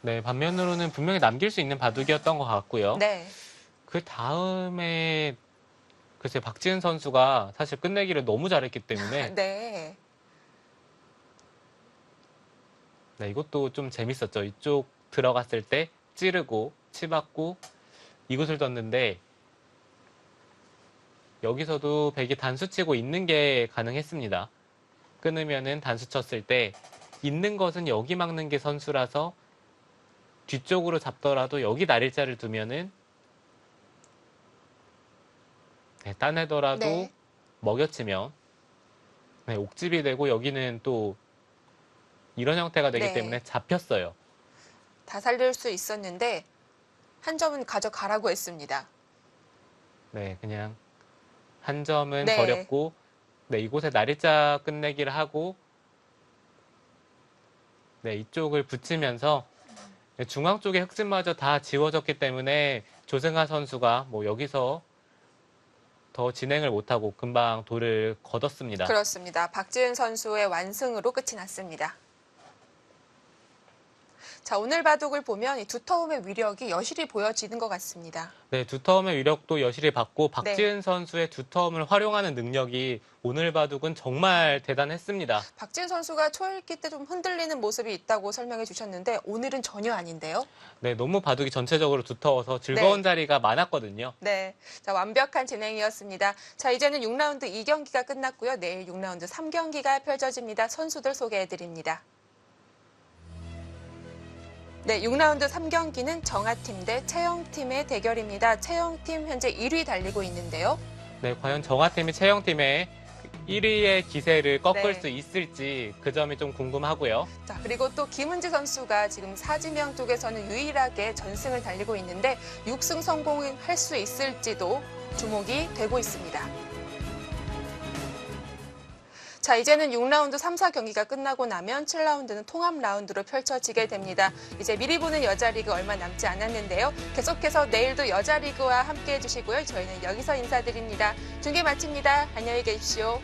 네, 반면으로는 분명히 남길 수 있는 바둑이었던 것 같고요. 네. 그 다음에 글쎄 박지은 선수가 사실 끝내기를 너무 잘했기 때문에 네. 네, 이것도 좀 재밌었죠. 이쪽 들어갔을 때 찌르고 치받고 이곳을 뒀는데 여기서도 백이 단수 치고 있는 게 가능했습니다. 끊으면은 단수 쳤을 때 있는 것은 여기 막는 게 선수라서 뒤쪽으로 잡더라도 여기 날일자를 두면은 따내더라도 네. 먹여치면 옥집이 되고 여기는 또 이런 형태가 되기 네. 때문에 잡혔어요. 다 살릴 수 있었는데 한 점은 가져가라고 했습니다. 네, 그냥 한 점은 네. 버렸고 이곳에 날일자 끝내기를 하고 이쪽을 붙이면서 중앙 쪽의 흙집마저 다 지워졌기 때문에 조승아 선수가 여기서 더 진행을 못하고 금방 돌을 걷었습니다. 그렇습니다. 박지은 선수의 완승으로 끝이 났습니다. 자, 오늘 바둑을 보면 이 두터움의 위력이 여실히 보여지는 것 같습니다. 네, 두터움의 위력도 여실히 봤고 박지은 선수의 두터움을 활용하는 능력이 오늘 바둑은 정말 대단했습니다. 박지은 선수가 초읽기 때 좀 흔들리는 모습이 있다고 설명해 주셨는데 오늘은 전혀 아닌데요? 네, 너무 바둑이 전체적으로 두터워서 즐거운 자리가 많았거든요. 네, 자, 완벽한 진행이었습니다. 자, 이제는 6라운드 2경기가 끝났고요. 내일 6라운드 3경기가 펼쳐집니다. 선수들 소개해 드립니다. 네, 6라운드 3경기는 정하팀 대 채영팀의 대결입니다. 채영팀 현재 1위 달리고 있는데요. 네, 과연 정하팀이 채영팀의 1위의 기세를 꺾을 네. 수 있을지 그 점이 좀 궁금하고요. 자, 그리고 또 김은지 선수가 지금 사지명 쪽에서는 유일하게 전승을 달리고 있는데 6승 성공할 수 있을지도 주목이 되고 있습니다. 자, 이제는 6라운드 3, 4경기가 끝나고 나면 7라운드는 통합 라운드로 펼쳐지게 됩니다. 이제 미리 보는 여자리그 얼마 남지 않았는데요. 계속해서 내일도 여자리그와 함께해 주시고요. 저희는 여기서 인사드립니다. 중계 마칩니다. 안녕히 계십시오.